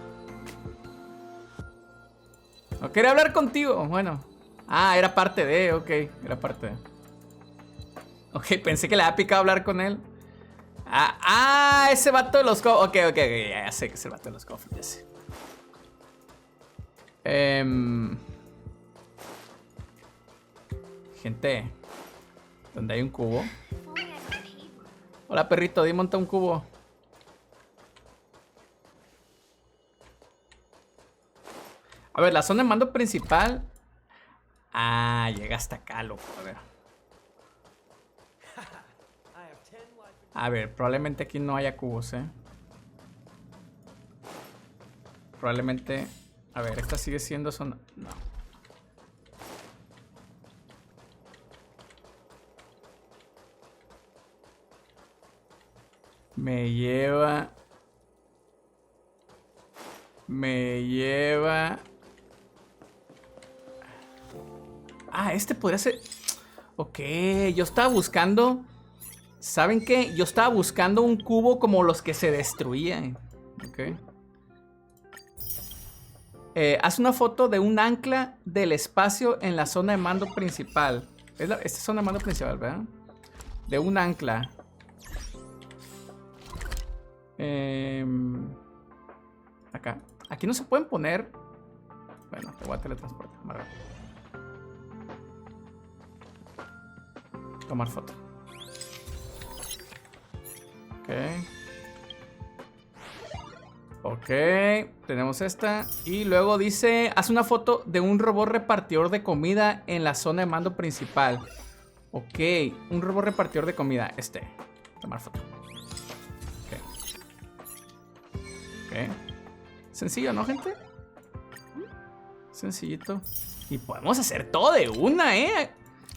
No quería hablar contigo. Bueno. Ah, era parte de, ok. Era parte de. Ok, pensé que le había picado hablar con él. Ese vato de los cofres. Ok, ya sé que es el vato de los cofres, ya sé. Gente, ¿dónde hay un cubo? Hola, perrito, di monta un cubo. A ver, la zona de mando principal. Ah, llega hasta acá, loco. A ver, probablemente aquí no haya cubos, ¿eh? Probablemente... A ver, esta sigue siendo zona... No. Me lleva... Ah, este podría ser... Ok, yo estaba buscando... ¿Saben qué? Yo estaba buscando un cubo como los que se destruían. Ok. Haz una foto de un ancla del espacio en la zona de mando principal. Esta es zona de mando principal, ¿verdad? De un ancla. Acá. Aquí no se pueden poner... Bueno, te voy a teletransportar. Más rápido. Tomar foto. Ok, tenemos esta. Y luego dice, haz una foto de un robot repartidor de comida en la zona de mando principal. Ok, un robot repartidor de comida. Tomar foto. Ok. Sencillo, ¿no, gente? Sencillito. Y podemos hacer todo de una, ¿eh?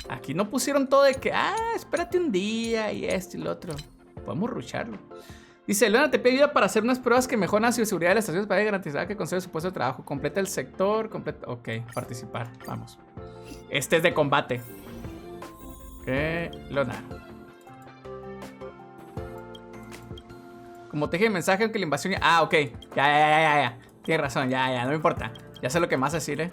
Aquí no pusieron todo de que, espérate un día y esto y lo otro. Podemos rusharlo. Dice, Leona te pide ayuda para hacer unas pruebas que mejoran la seguridad de las estaciones para garantizar que conserve su puesto de trabajo. Completa el sector. Ok, participar. Vamos. Este es de combate. Ok, Leona. Como te dije el mensaje, aunque la invasión... ok. Ya. Tienes razón, ya. No me importa. Ya sé lo que más decir,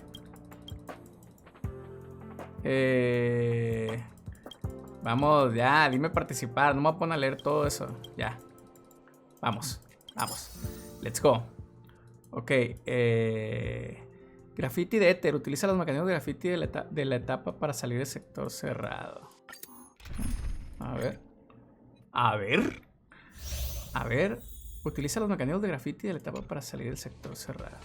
Vamos, ya, dime participar. No me voy a poner a leer todo eso. Ya. Vamos. Let's go. Ok. Graffiti de éter. Utiliza los mecanismos de graffiti de la etapa para salir del sector cerrado. A ver. Utiliza los mecanismos de graffiti de la etapa para salir del sector cerrado.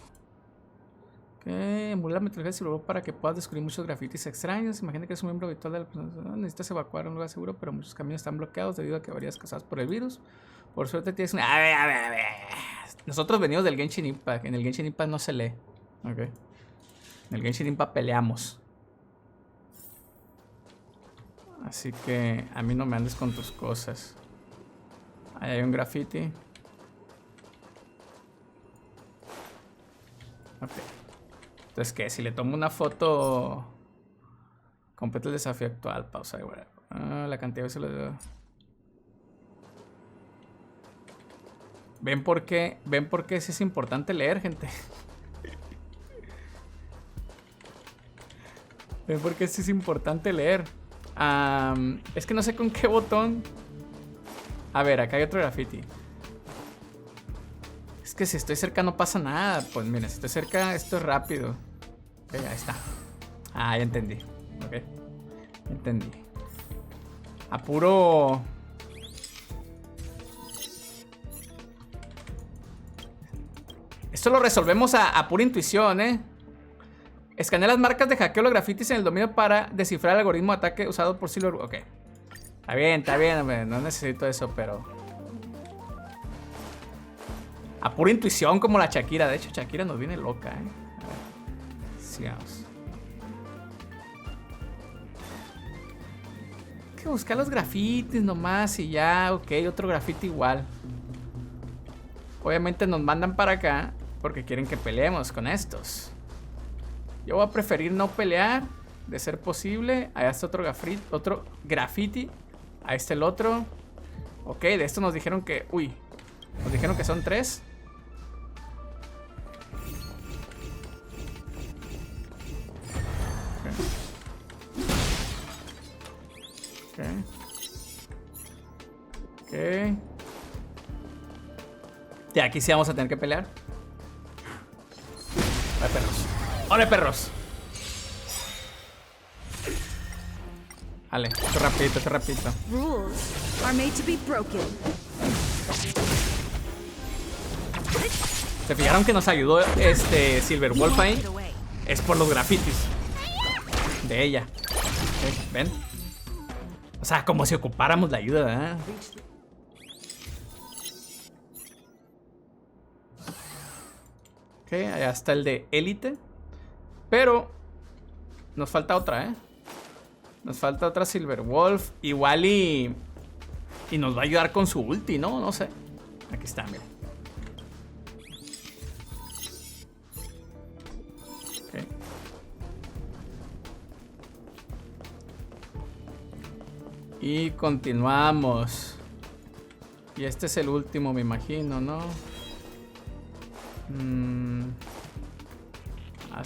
Emula la metodología de Silver para que puedas descubrir muchos grafitis extraños. Imagina que eres un miembro habitual de la... Necesitas evacuar a un lugar seguro, pero muchos caminos están bloqueados debido a que varias causadas por el virus. Por suerte tienes una... A ver. Nosotros venimos del Genshin Impact. En el Genshin Impact no se lee. Ok. En el Genshin Impact peleamos. Así que a mí no me andes con tus cosas. Ahí hay un graffiti. Ok. Entonces, ¿qué? Si le tomo una foto... Completa el desafío actual. Pausa. La cantidad de veces lo digo. ¿Ven por qué sí es importante leer, gente? ¿Ven por qué sí es importante leer? Es que no sé con qué botón. A ver, acá hay otro graffiti. Es que si estoy cerca no pasa nada. Pues mira, si estoy cerca esto es rápido. Ok, ahí está. Ya entendí. Ok. Entendí. Apuro. Esto lo resolvemos a pura intuición, Escanea las marcas de hackeo, los grafitis en el dominio para descifrar el algoritmo de ataque usado por Silver. Ok. Está bien, hombre. No necesito eso, pero... A pura intuición como la Shakira. De hecho, Shakira nos viene loca, A ver. Sigamos. Hay que buscar los grafitis nomás y ya. Ok, otro grafiti igual. Obviamente nos mandan para acá porque quieren que peleemos con estos. Yo voy a preferir no pelear, de ser posible. Ahí está otro graffiti. Ahí está el otro. Ok, de esto nos dijeron que... Uy. Nos dijeron que son 3. Ok. Ya, aquí sí vamos a tener que pelear. ¡Hola, perros! ¡Hola, perros! Vale, esto rapidito. Rules are made to be broken. ¿Se fijaron que nos ayudó Silver Wolf ahí? Es por los grafitis de ella. ¿Ven? O sea, como si ocupáramos la ayuda, ¿verdad? Ok, allá está el de élite. Pero nos falta otra, Nos falta otra Silver Wolf. Igual y nos va a ayudar con su ulti, ¿no? No sé. Aquí está, mira. Y continuamos. Y este es el último, me imagino, ¿no?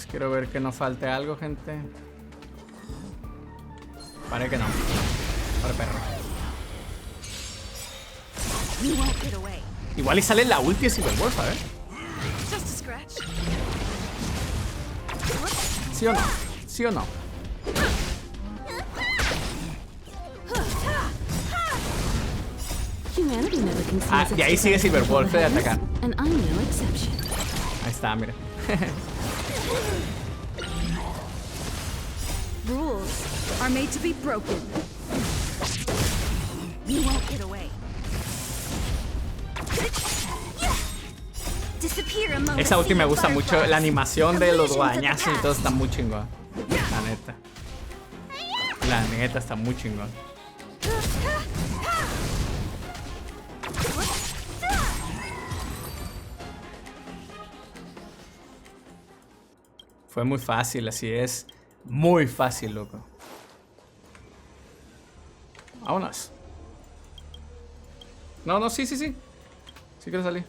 Quiero ver que no falte algo, gente. Parece que no. Para perro. Igual y sale la ulti de ZILVER, a ver. ¿Sí o no? ¿Sí o no? Ah, y ahí sigue ZILVER de atacar. Ahí está, mire. Rules are made to be broken. You won't get away. Esa ulti me gusta mucho. La animación de los guadañazos y todo está muy chingón. La neta. La neta está muy chingón. Fue muy fácil, así es. Muy fácil, loco. Vámonos. No, sí. Sí quiero salir.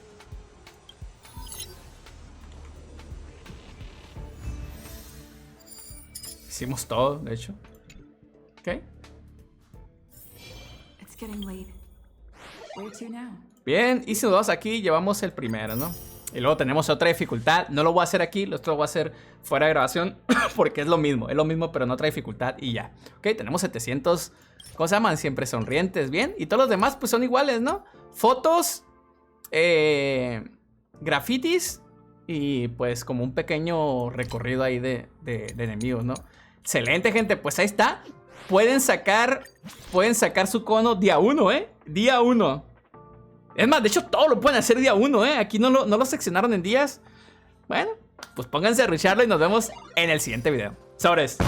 Hicimos todo, de hecho. Ok. Bien, hice dos aquí, llevamos el primero, ¿no? Y luego tenemos otra dificultad. No lo voy a hacer aquí, lo otro lo voy a hacer fuera de grabación. Porque es lo mismo, pero en otra dificultad y ya. Ok, tenemos 700, ¿cómo se llaman? Siempre sonrientes, bien. Y todos los demás pues son iguales, ¿no? Fotos, grafitis y pues como un pequeño recorrido ahí de enemigos, ¿no? Excelente, gente, pues ahí está. Pueden sacar su cono día 1, Día 1. Es más, de hecho todo lo pueden hacer día 1, Aquí no lo seccionaron en días. Bueno, pues pónganse a rusharlo y nos vemos en el siguiente video. Sobres.